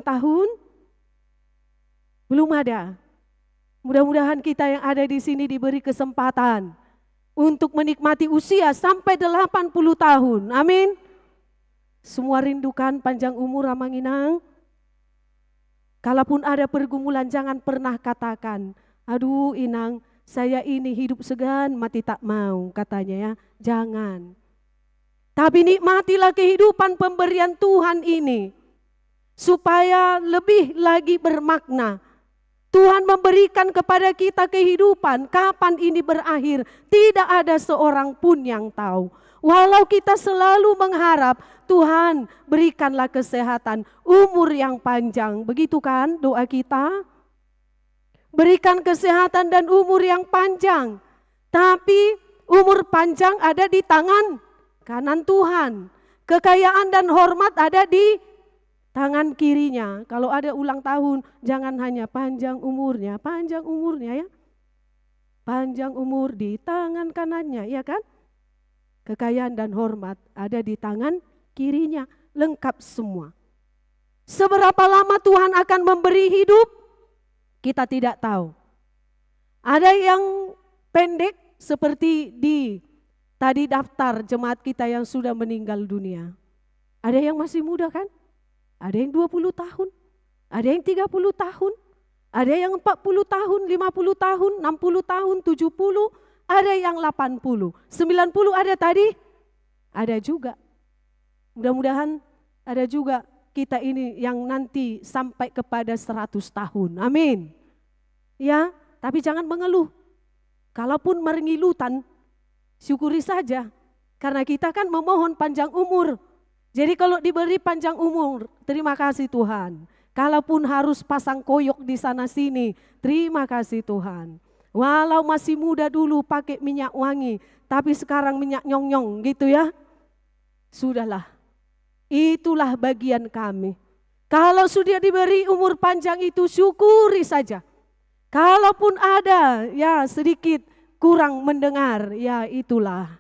tahun? Belum ada. Mudah-mudahan kita yang ada di sini diberi kesempatan untuk menikmati usia sampai 80 tahun. Amin. Semua rindukan panjang umur Amang Inang. Kalaupun ada pergumulan jangan pernah katakan, aduh Inang, saya ini hidup segan mati tak mau, katanya ya. Jangan. Tapi nikmatilah kehidupan pemberian Tuhan ini. Supaya lebih lagi bermakna. Tuhan memberikan kepada kita kehidupan. Kapan ini berakhir? Tidak ada seorang pun yang tahu. Walau kita selalu mengharap, Tuhan berikanlah kesehatan, umur yang panjang. Begitu kan doa kita? Berikan kesehatan dan umur yang panjang. Tapi umur panjang ada di tangan kanan Tuhan. Kekayaan dan hormat ada di tangan kirinya. Kalau ada ulang tahun, jangan hanya panjang umurnya ya. Panjang umur di tangan kanannya, ya kan? Kekayaan dan hormat ada di tangan kirinya, lengkap semua. Seberapa lama Tuhan akan memberi hidup? Kita tidak tahu. Ada yang pendek seperti di tadi daftar jemaat kita yang sudah meninggal dunia. Ada yang masih muda kan? Ada yang 20 tahun, ada yang 30 tahun, ada yang 40 tahun, 50 tahun, 60 tahun, 70, ada yang 80, 90 ada tadi? Ada juga. Mudah-mudahan ada juga kita ini yang nanti sampai kepada 100 tahun. Amin. Ya, tapi jangan mengeluh. Kalaupun merengilutan, syukuri saja. Karena kita kan memohon panjang umur. Jadi kalau diberi panjang umur, terima kasih Tuhan. Kalaupun harus pasang koyok di sana sini, terima kasih Tuhan. Walau masih muda dulu pakai minyak wangi, tapi sekarang minyak nyong-nyong gitu ya. Sudahlah, itulah bagian kami. Kalau sudah diberi umur panjang itu syukuri saja. Kalaupun ada ya sedikit kurang mendengar, ya itulah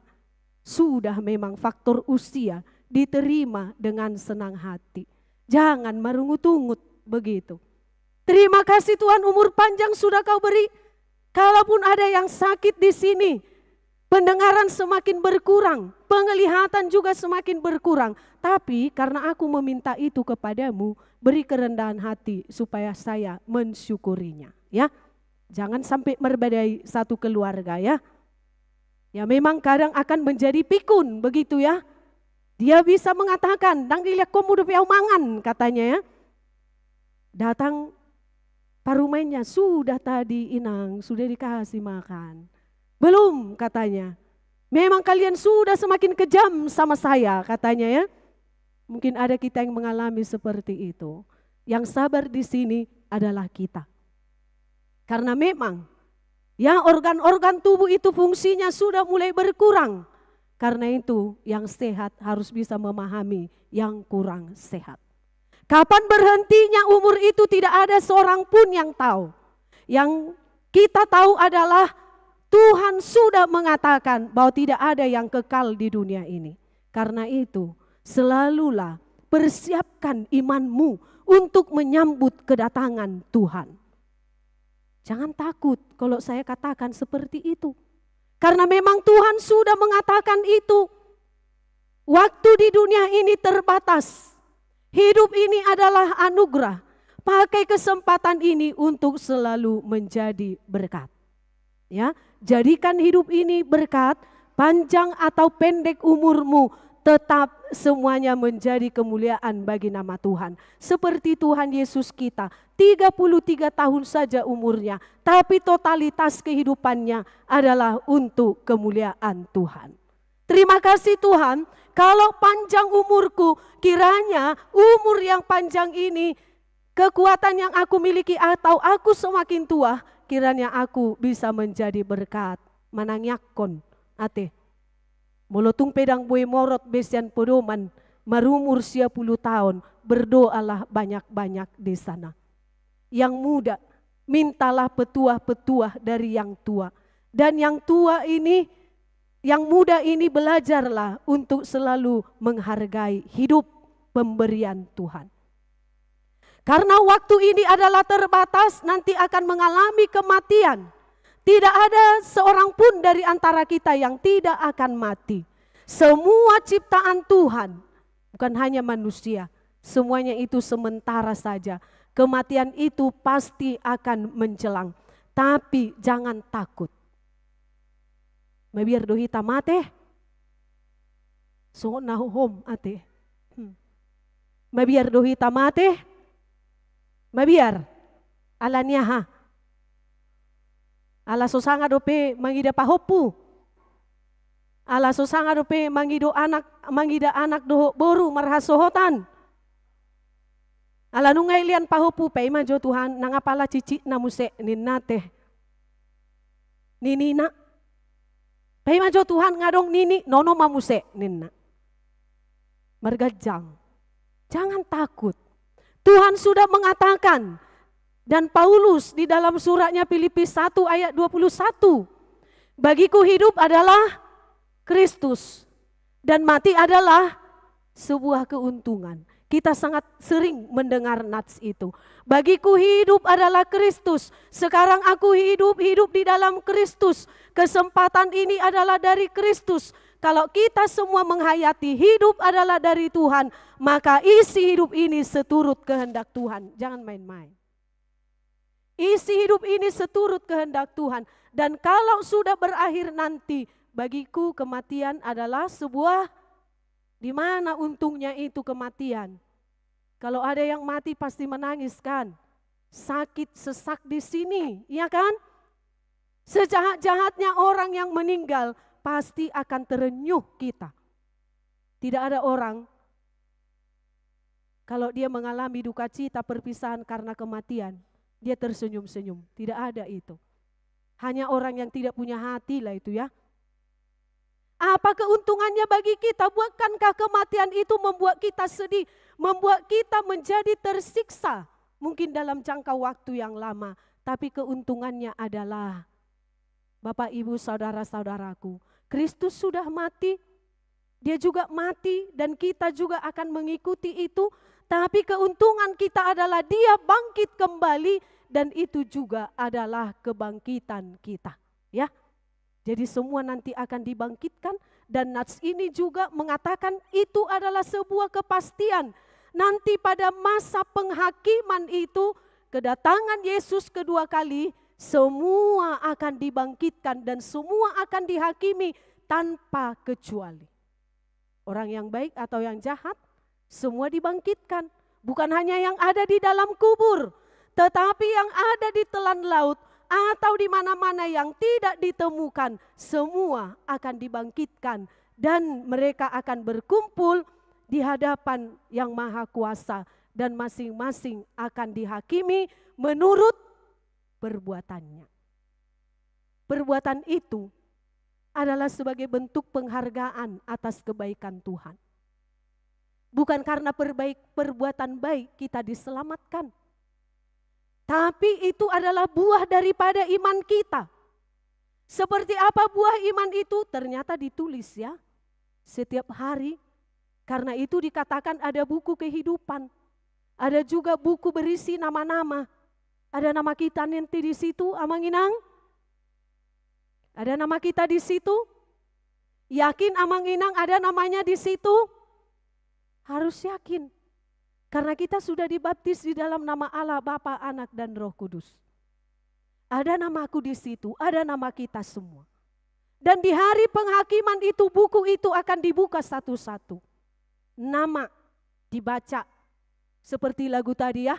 sudah memang faktor usia, diterima dengan senang hati. Jangan merungut-ungut begitu. Terima kasih Tuhan, umur panjang sudah kau beri. Kalaupun ada yang sakit di sini, pendengaran semakin berkurang, penglihatan juga semakin berkurang. Tapi karena aku meminta itu kepadamu, beri kerendahan hati supaya saya mensyukurinya. Ya, jangan sampai merbadai satu keluarga ya. Ya memang kadang akan menjadi pikun begitu ya. Dia bisa mengatakan, "Dang dilihat komu depiau mangan," katanya ya. Datang parumainya, "Sudah tadi inang, sudah dikasih makan." "Belum," katanya. "Memang kalian sudah semakin kejam sama saya," katanya ya. Mungkin ada kita yang mengalami seperti itu. Yang sabar di sini adalah kita. Karena memang ya organ-organ tubuh itu fungsinya sudah mulai berkurang. Karena itu yang sehat harus bisa memahami yang kurang sehat. Kapan berhentinya umur itu tidak ada seorang pun yang tahu. Yang kita tahu adalah Tuhan sudah mengatakan bahwa tidak ada yang kekal di dunia ini. Karena itu selalulah persiapkan imanmu untuk menyambut kedatangan Tuhan. Jangan takut kalau saya katakan seperti itu. Karena memang Tuhan sudah mengatakan itu. Waktu di dunia ini terbatas. Hidup ini adalah anugerah. Pakai kesempatan ini untuk selalu menjadi berkat. Ya, jadikan hidup ini berkat, panjang atau pendek umurmu, tetap semuanya menjadi kemuliaan bagi nama Tuhan. Seperti Tuhan Yesus kita, 33 tahun saja umurnya, tapi totalitas kehidupannya adalah untuk kemuliaan Tuhan. Terima kasih Tuhan, kalau panjang umurku, kiranya umur yang panjang ini, kekuatan yang aku miliki atau aku semakin tua, kiranya aku bisa menjadi berkat. Manangyakon, ate. Molotung pedang bue morot besian pedoman, marumur 10 tahun, berdoalah banyak-banyak di sana. Yang muda, mintalah petuah-petuah dari yang tua. Dan yang tua ini, yang muda ini belajarlah untuk selalu menghargai hidup pemberian Tuhan. Karena waktu ini adalah terbatas, nanti akan mengalami kematian. Tidak ada seorang pun dari antara kita yang tidak akan mati. Semua ciptaan Tuhan, bukan hanya manusia, semuanya itu sementara saja. Kematian itu pasti akan menjelang, tapi jangan takut. Mabiar dohi tamate, so nahuhom ate. Mabiar dohi tamate, mabiar alanya ha. Ala sosanga dope mangida pahopu. Ala sosanga dope mangida anak doho boru marhasohotan. Ala nungay lian pahopu pa ima jo Tuhan nangapala cici na muse ninate. Ninina. Pa ima jo Tuhan ngadong nini nono mamuse ninna. Margajang. Jangan takut. Tuhan sudah mengatakan. Dan Paulus di dalam suratnya Filipi 1 ayat 21. Bagiku hidup adalah Kristus dan mati adalah sebuah keuntungan. Kita sangat sering mendengar nats itu. Bagiku hidup adalah Kristus. Sekarang aku hidup di dalam Kristus. Kesempatan ini adalah dari Kristus. Kalau kita semua menghayati hidup adalah dari Tuhan, maka isi hidup ini seturut kehendak Tuhan. Jangan main-main. Isi hidup ini seturut kehendak Tuhan. Dan kalau sudah berakhir nanti, bagiku kematian adalah sebuah, di mana untungnya itu kematian. Kalau ada yang mati pasti menangis kan. Sakit sesak di sini, ya kan? Sejahat-jahatnya orang yang meninggal pasti akan terenyuh kita. Tidak ada orang kalau dia mengalami duka cita perpisahan karena kematian, dia tersenyum-senyum. Tidak ada itu. Hanya orang yang tidak punya hati lah itu ya. Apa keuntungannya bagi kita? Bukankah kematian itu membuat kita sedih, membuat kita menjadi tersiksa? Mungkin dalam jangka waktu yang lama. tapi keuntungannya adalah, Bapak, Ibu, saudara-saudaraku, Kristus sudah mati, dia juga mati dan kita juga akan mengikuti itu, tapi keuntungan kita adalah dia bangkit kembali dan itu juga adalah kebangkitan kita, ya. Jadi semua nanti akan dibangkitkan dan nats ini juga mengatakan itu adalah sebuah kepastian. Nanti pada masa penghakiman itu, kedatangan Yesus kedua kali, semua akan dibangkitkan dan semua akan dihakimi tanpa kecuali. Orang yang baik atau yang jahat, semua dibangkitkan. Bukan hanya yang ada di dalam kubur, tetapi yang ada di telan laut, atau di mana-mana yang tidak ditemukan, semua akan dibangkitkan dan mereka akan berkumpul di hadapan Yang Maha Kuasa dan masing-masing akan dihakimi menurut perbuatannya. Perbuatan itu adalah sebagai bentuk penghargaan atas kebaikan Tuhan. Bukan karena perbuatan baik kita diselamatkan, tapi itu adalah buah daripada iman kita. Seperti apa buah iman itu? Ternyata ditulis ya, setiap hari. Karena itu dikatakan ada buku kehidupan. Ada juga buku berisi nama-nama. Ada nama kita nanti di situ, Amang Inang? Ada nama kita di situ? Yakin Amang Inang ada namanya di situ? Harus yakin. Karena kita sudah dibaptis di dalam nama Allah, Bapa, Anak, dan Roh Kudus. Ada namaku di situ, ada nama kita semua. Dan di hari penghakiman itu, buku itu akan dibuka satu-satu. Nama dibaca, seperti lagu tadi ya.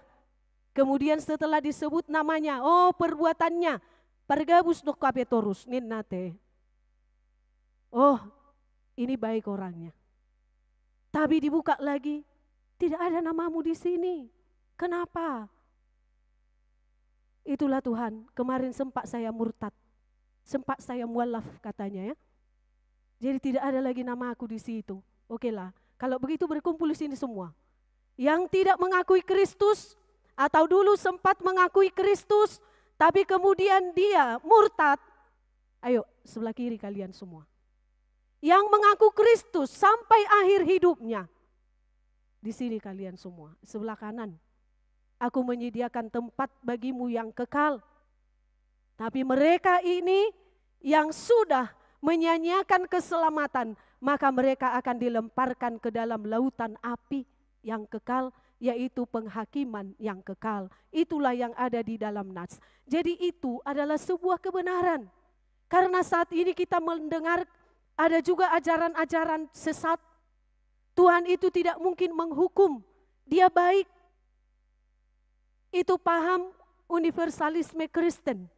Kemudian setelah disebut namanya, oh perbuatannya, pargabus dok kapetorus, ninnate. Oh, ini baik orangnya. Tapi dibuka lagi, tidak ada namamu di sini. Kenapa? Itulah Tuhan, kemarin sempat saya murtad. Sempat saya mualaf katanya ya. Jadi tidak ada lagi nama aku di situ. Oke lah, kalau begitu berkumpul di sini semua. Yang tidak mengakui Kristus, atau dulu sempat mengakui Kristus, tapi kemudian dia murtad. Ayo sebelah kiri kalian semua. Yang mengaku Kristus sampai akhir hidupnya. Di sini kalian semua, sebelah kanan. Aku menyediakan tempat bagimu yang kekal. Tapi mereka ini yang sudah menyanyiakan keselamatan, maka mereka akan dilemparkan ke dalam lautan api yang kekal, yaitu penghakiman yang kekal. Itulah yang ada di dalam nats. Jadi itu adalah sebuah kebenaran. Karena saat ini kita mendengar ada juga ajaran-ajaran sesat. Tuhan itu tidak mungkin menghukum, dia baik. Itu paham universalisme Kristen.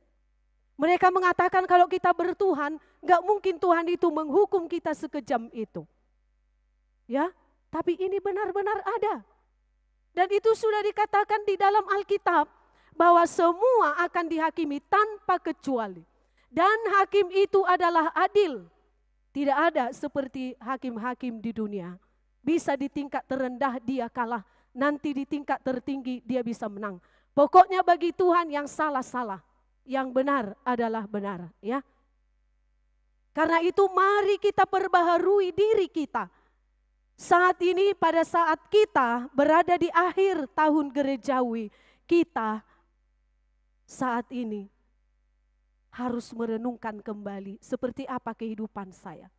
Mereka mengatakan kalau kita bertuhan, gak mungkin Tuhan itu menghukum kita sekejam itu. Ya, tapi ini benar-benar ada. Dan itu sudah dikatakan di dalam Alkitab, bahwa semua akan dihakimi tanpa kecuali. Dan hakim itu adalah adil. Tidak ada seperti hakim-hakim di dunia. Bisa di tingkat terendah dia kalah, nanti di tingkat tertinggi dia bisa menang. Pokoknya bagi Tuhan yang salah-salah, yang benar adalah benar, ya. Karena itu mari kita perbaharui diri kita. Saat ini pada saat kita berada di akhir tahun gerejawi, kita saat ini harus merenungkan kembali seperti apa kehidupan saya.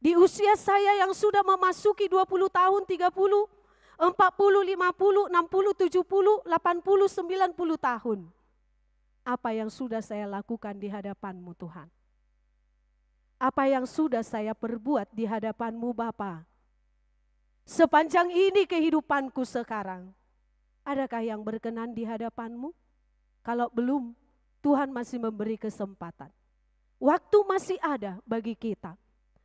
Di usia saya yang sudah memasuki 20 tahun, 30, 40, 50, 60, 70, 80, 90 tahun. Apa yang sudah saya lakukan di hadapan-Mu Tuhan? Apa yang sudah saya perbuat di hadapan-Mu Bapa? Sepanjang ini kehidupanku sekarang, adakah yang berkenan di hadapan-Mu? Kalau belum, Tuhan masih memberi kesempatan. Waktu masih ada bagi kita.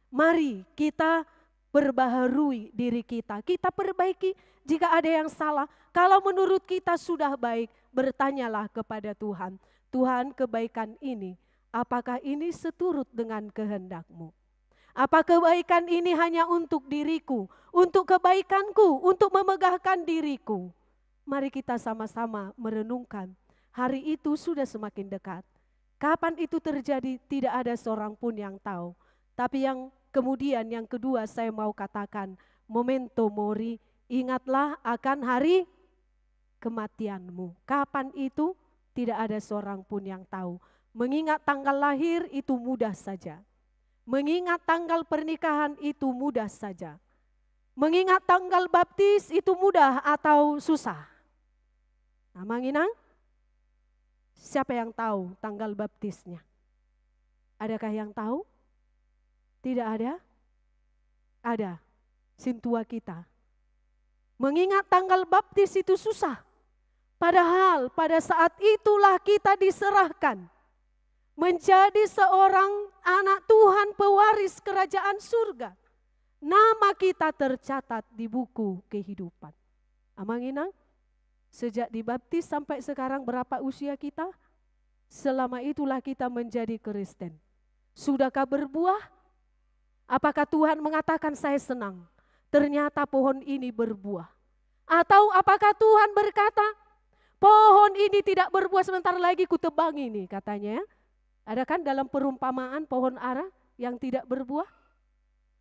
Mari kita perbaharui diri kita. Kita perbaiki jika ada yang salah. Kalau menurut kita sudah baik, bertanyalah kepada Tuhan. Tuhan, kebaikan ini, apakah ini seturut dengan kehendak-Mu? Apa kebaikan ini hanya untuk diriku, untuk kebaikanku, untuk memegahkan diriku? Mari kita sama-sama merenungkan. hari itu sudah semakin dekat. Kapan itu terjadi tidak ada seorang pun yang tahu. Tapi yang kemudian yang kedua saya mau katakan, memento mori, ingatlah akan hari kematianmu. Kapan itu tidak ada seorang pun yang tahu. Mengingat tanggal lahir itu mudah saja. Mengingat tanggal pernikahan itu mudah saja. Mengingat tanggal baptis itu mudah atau susah? Amang Inang, siapa yang tahu tanggal baptisnya? Adakah yang tahu? Tidak ada? Ada, sintua kita. Mengingat tanggal baptis itu susah. Padahal pada saat itulah kita diserahkan menjadi seorang anak Tuhan pewaris kerajaan surga. Nama kita tercatat di buku kehidupan. Amang Inang, sejak dibaptis sampai sekarang berapa usia kita? Selama itulah kita menjadi Kristen. Sudahkah berbuah? Apakah Tuhan mengatakan saya senang? Ternyata pohon ini berbuah. Atau apakah Tuhan berkata, pohon ini tidak berbuah sebentar lagi kutebang ini katanya. Ada kan dalam perumpamaan pohon ara yang tidak berbuah?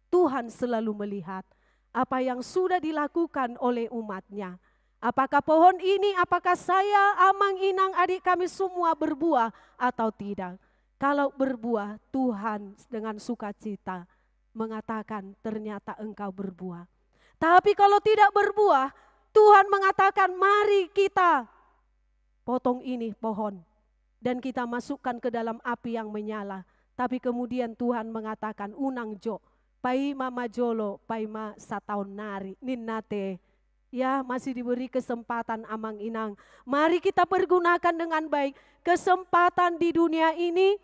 Tuhan selalu melihat apa yang sudah dilakukan oleh umatnya. Apakah pohon ini, apakah saya, Amang Inang, adik kami semua berbuah atau tidak? Kalau berbuah, Tuhan dengan sukacita mengatakan ternyata engkau berbuah. Tapi kalau tidak berbuah, Tuhan mengatakan mari kita potong ini pohon dan kita masukkan ke dalam api yang menyala. Tapi kemudian Tuhan mengatakan unang jo, pai mama jolo, pai ma sataun nari, ninnate. Ya, masih diberi kesempatan Amang Inang. Mari kita pergunakan dengan baik kesempatan di dunia ini.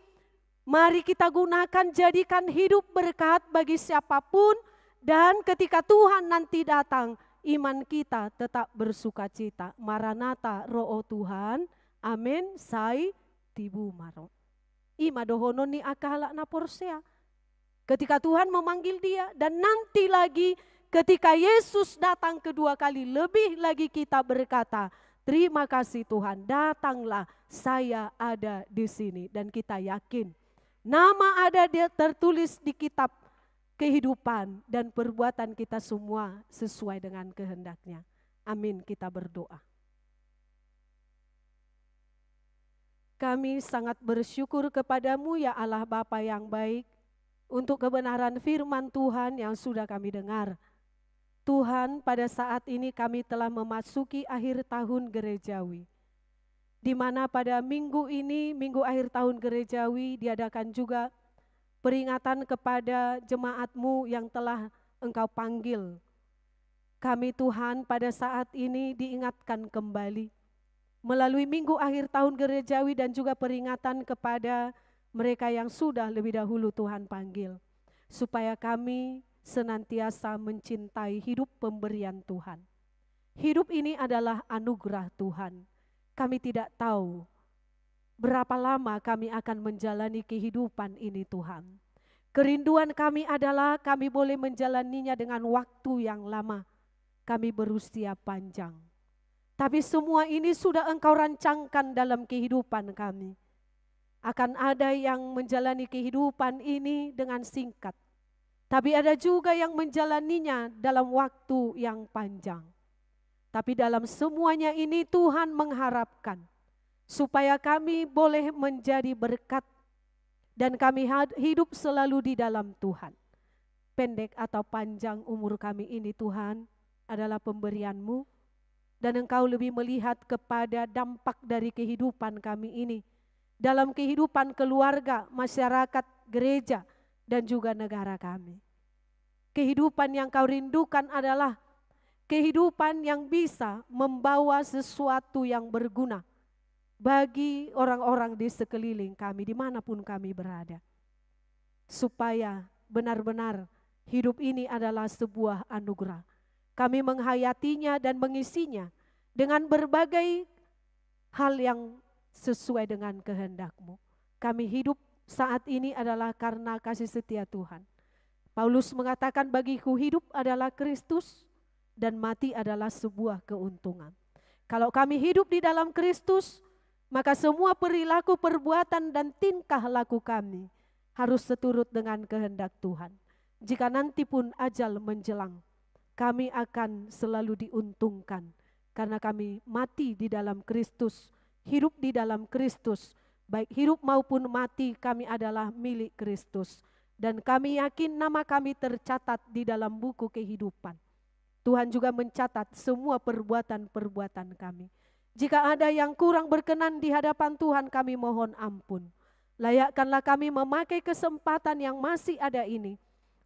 Mari kita gunakan, jadikan hidup berkat bagi siapapun. Dan ketika Tuhan nanti datang, iman kita tetap bersukacita. Maranatha ro'o Tuhan, amin, sai tibu maro. Ima dohonon ni akala na porsea. Ketika Tuhan memanggil dia dan nanti lagi ketika Yesus datang kedua kali, lebih lagi kita berkata, terima kasih Tuhan, datanglah, saya ada di sini. Dan kita yakin, nama ada dia tertulis di kitab kehidupan dan perbuatan kita semua sesuai dengan kehendaknya. Amin, kita berdoa. Kami sangat bersyukur kepadamu ya Allah Bapa yang baik, untuk kebenaran firman Tuhan yang sudah kami dengar. Tuhan, pada saat ini kami telah memasuki akhir tahun gerejawi, di mana pada minggu ini, minggu akhir tahun gerejawi, diadakan juga peringatan kepada jemaat-Mu yang telah Engkau panggil. Kami Tuhan pada saat ini diingatkan kembali, melalui minggu akhir tahun gerejawi dan juga peringatan kepada mereka yang sudah lebih dahulu Tuhan panggil, supaya kami senantiasa mencintai hidup pemberian Tuhan. Hidup ini adalah anugerah Tuhan. Kami tidak tahu berapa lama kami akan menjalani kehidupan ini Tuhan. Kerinduan kami adalah kami boleh menjalaninya dengan waktu yang lama. Kami berusia panjang. Tapi semua ini sudah Engkau rancangkan dalam kehidupan kami. Akan ada yang menjalani kehidupan ini dengan singkat. Tapi ada juga yang menjalaninya dalam waktu yang panjang. Tapi dalam semuanya ini Tuhan mengharapkan supaya kami boleh menjadi berkat dan kami hidup selalu di dalam Tuhan. Pendek atau panjang umur kami ini Tuhan adalah pemberian-Mu dan Engkau lebih melihat kepada dampak dari kehidupan kami ini dalam kehidupan keluarga, masyarakat, gereja, dan juga negara kami. Kehidupan yang Kau rindukan adalah kehidupan yang bisa membawa sesuatu yang berguna bagi orang-orang di sekeliling kami, dimanapun kami berada. Supaya benar-benar hidup ini adalah sebuah anugerah. Kami menghayatinya dan mengisinya dengan berbagai hal yang sesuai dengan kehendak-Mu. Kami hidup saat ini adalah karena kasih setia Tuhan. Paulus mengatakan bagiku hidup adalah Kristus dan mati adalah sebuah keuntungan. Kalau kami hidup di dalam Kristus, Maka semua perilaku, perbuatan, dan tingkah laku kami harus seturut dengan kehendak Tuhan. Jika nanti pun ajal menjelang, kami akan selalu diuntungkan karena kami mati di dalam Kristus, hidup di dalam Kristus. Baik hidup maupun mati kami adalah milik Kristus. Dan kami yakin nama kami tercatat di dalam buku kehidupan. Tuhan juga mencatat semua perbuatan-perbuatan kami. Jika ada yang kurang berkenan di hadapan Tuhan, kami mohon ampun. Layakkanlah kami memakai kesempatan yang masih ada ini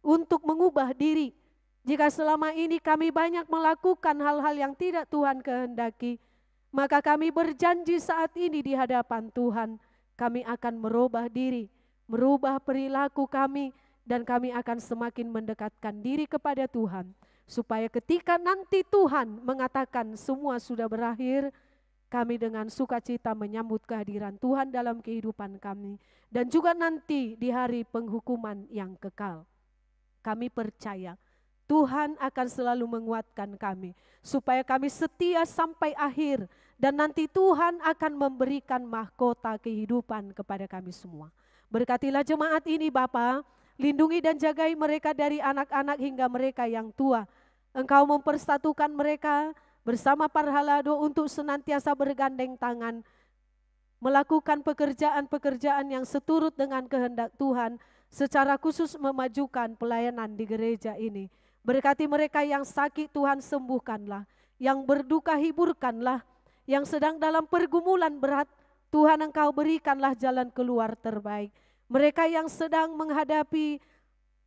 untuk mengubah diri. Jika selama ini kami banyak melakukan hal-hal yang tidak Tuhan kehendaki, maka kami berjanji saat ini di hadapan Tuhan, kami akan merubah diri, merubah perilaku kami, dan kami akan semakin mendekatkan diri kepada Tuhan. Supaya ketika nanti Tuhan mengatakan semua sudah berakhir, kami dengan sukacita menyambut kehadiran Tuhan dalam kehidupan kami. Dan juga nanti di hari penghukuman yang kekal. Kami percaya Tuhan akan selalu menguatkan kami. Supaya kami setia sampai akhir. Dan nanti Tuhan akan memberikan mahkota kehidupan kepada kami semua. Berkatilah jemaat ini Bapa, lindungi dan jagai mereka dari anak-anak hingga mereka yang tua. Engkau mempersatukan mereka bersama Parhalado untuk senantiasa bergandeng tangan, melakukan pekerjaan-pekerjaan yang seturut dengan kehendak Tuhan, secara khusus memajukan pelayanan di gereja ini. Berkati mereka yang sakit Tuhan sembuhkanlah, yang berduka hiburkanlah, yang sedang dalam pergumulan berat, Tuhan Engkau berikanlah jalan keluar terbaik. Mereka yang sedang menghadapi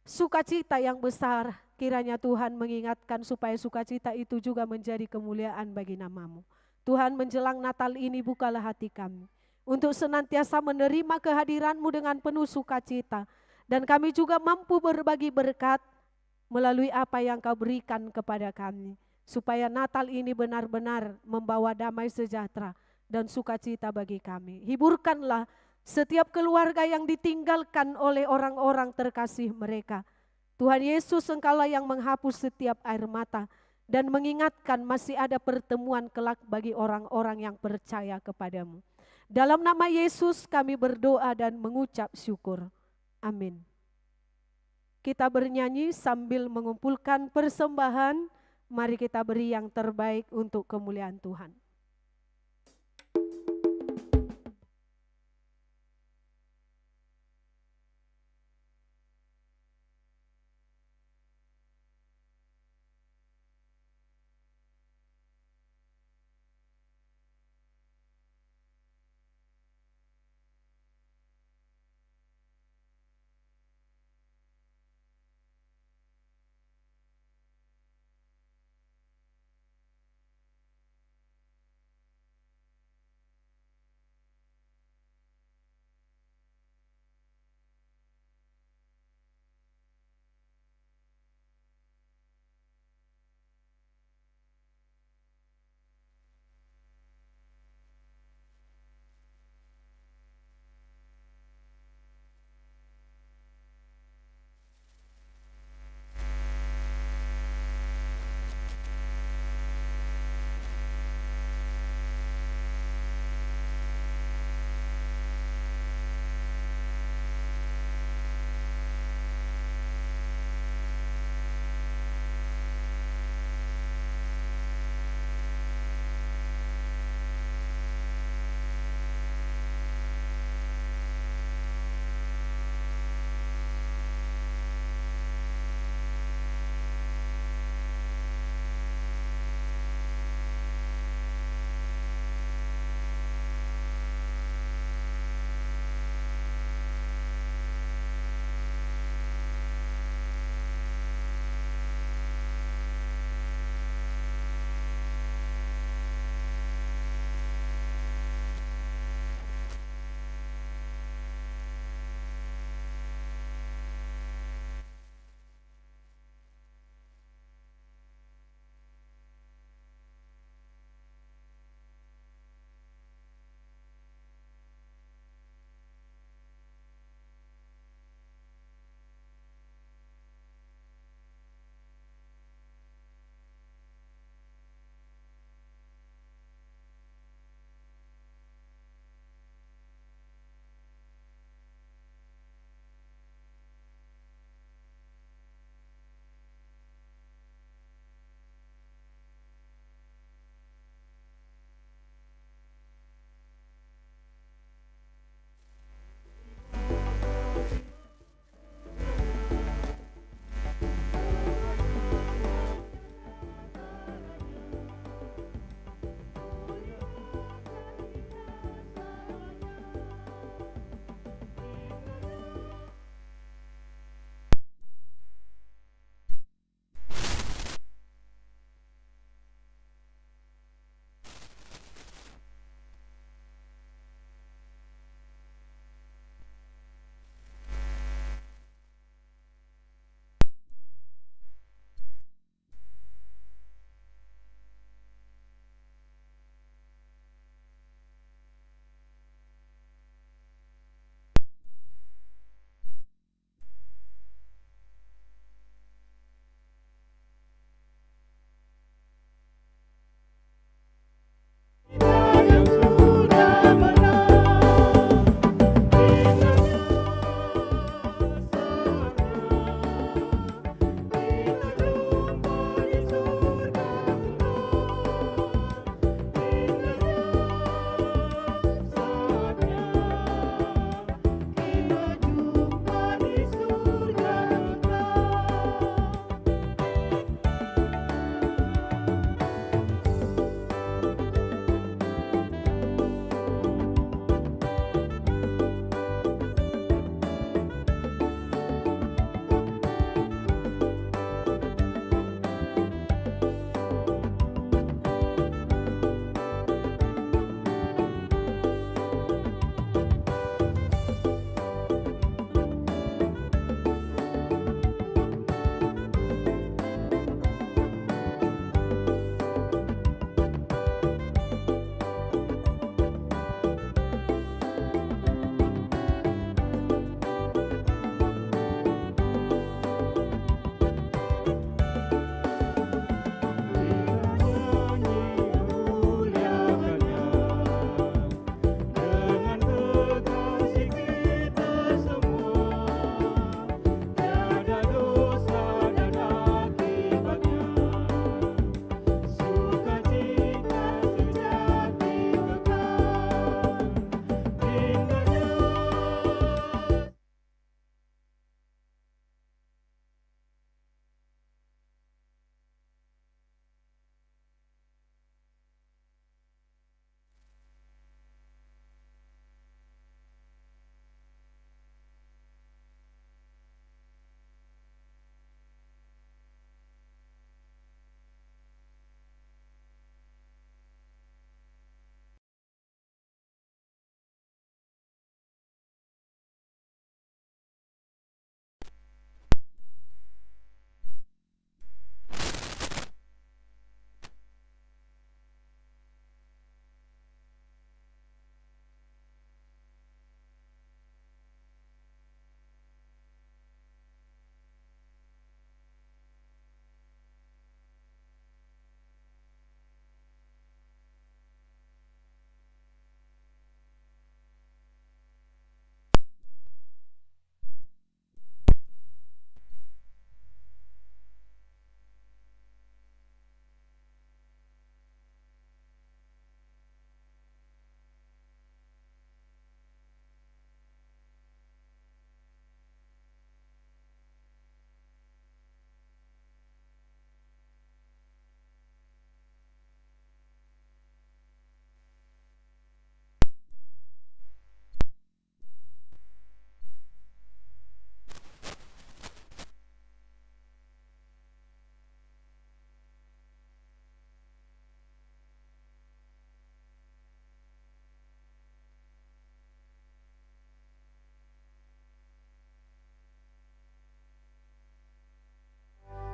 sukacita yang besar, kiranya Tuhan mengingatkan supaya sukacita itu juga menjadi kemuliaan bagi nama-Mu. Tuhan, menjelang Natal ini bukalah hati kami untuk senantiasa menerima kehadiran-Mu dengan penuh sukacita. Dan kami juga mampu berbagi berkat melalui apa yang Kau berikan kepada kami. Supaya Natal ini benar-benar membawa damai sejahtera dan sukacita bagi kami. Hiburkanlah setiap keluarga yang ditinggalkan oleh orang-orang terkasih mereka. Tuhan Yesus, Engkaulah yang menghapus setiap air mata dan mengingatkan masih ada pertemuan kelak bagi orang-orang yang percaya kepadamu. Dalam nama Yesus kami berdoa dan mengucap syukur. Amin. Kita bernyanyi sambil mengumpulkan persembahan. Mari kita beri yang terbaik untuk kemuliaan Tuhan.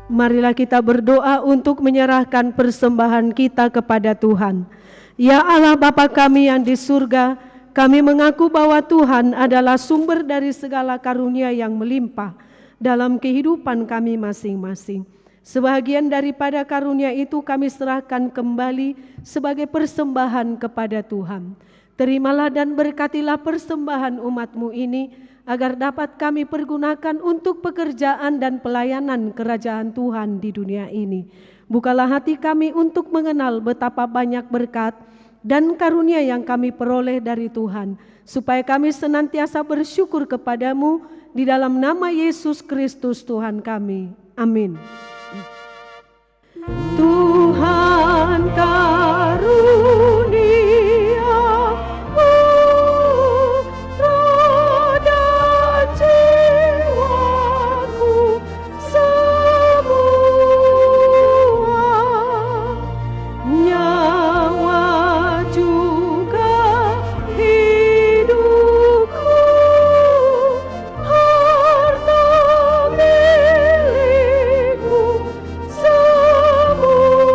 Marilah kita berdoa untuk menyerahkan persembahan kita kepada Tuhan. Ya Allah Bapa kami yang di surga, kami mengaku bahwa Tuhan adalah sumber dari segala karunia yang melimpah dalam kehidupan kami masing-masing. Sebagian daripada karunia itu kami serahkan kembali sebagai persembahan kepada Tuhan. Terimalah dan berkatilah persembahan umat-Mu ini, agar dapat kami pergunakan untuk pekerjaan dan pelayanan kerajaan Tuhan di dunia ini. Bukalah hati kami untuk mengenal betapa banyak berkat dan karunia yang kami peroleh dari Tuhan, supaya kami senantiasa bersyukur kepadamu di dalam nama Yesus Kristus Tuhan kami. Amin. Tuhan karuniamu roda jiwaku semua, nyawa juga hidupku, harta milikku semua,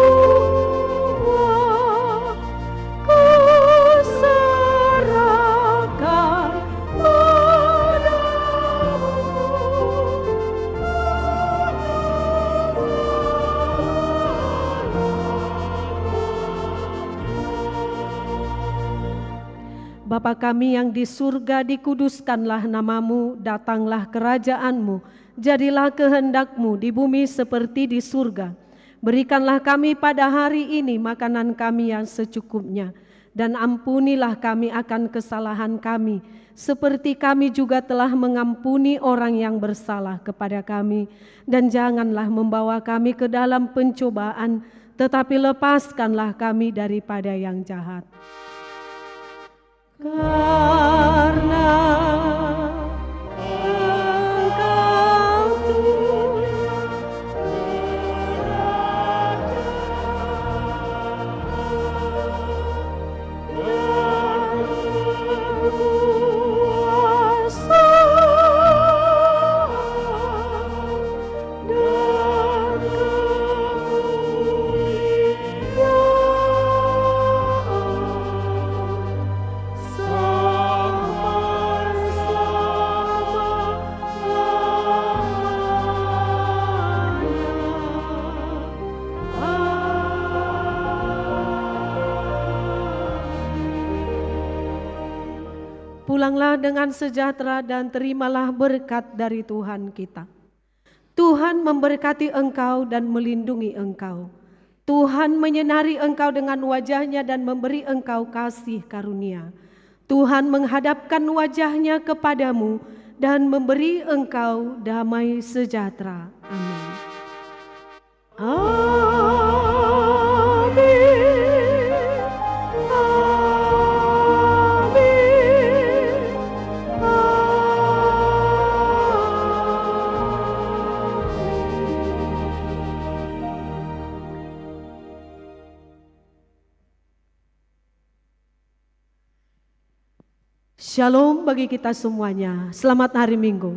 ku serahkan Bapa kami yang di surga, dikuduskanlah namamu, datanglah kerajaanmu, jadilah kehendakmu di bumi seperti di surga. Berikanlah kami pada hari ini makanan kami yang secukupnya, dan ampunilah kami akan kesalahan kami, seperti kami juga telah mengampuni orang yang bersalah kepada kami. Dan janganlah membawa kami ke dalam pencobaan, tetapi lepaskanlah kami daripada yang jahat. Karena Engkau Tuhan, kuasa dan pulanglah dengan sejahtera dan terimalah berkat dari Tuhan kita. Tuhan memberkati engkau dan melindungi engkau. Tuhan menyinari engkau dengan wajah-Nya dan memberi engkau kasih karunia. Tuhan menghadapkan wajah-Nya kepadamu dan memberi engkau damai sejahtera. Amin. Amin. Shalom bagi kita semuanya. Selamat hari Minggu.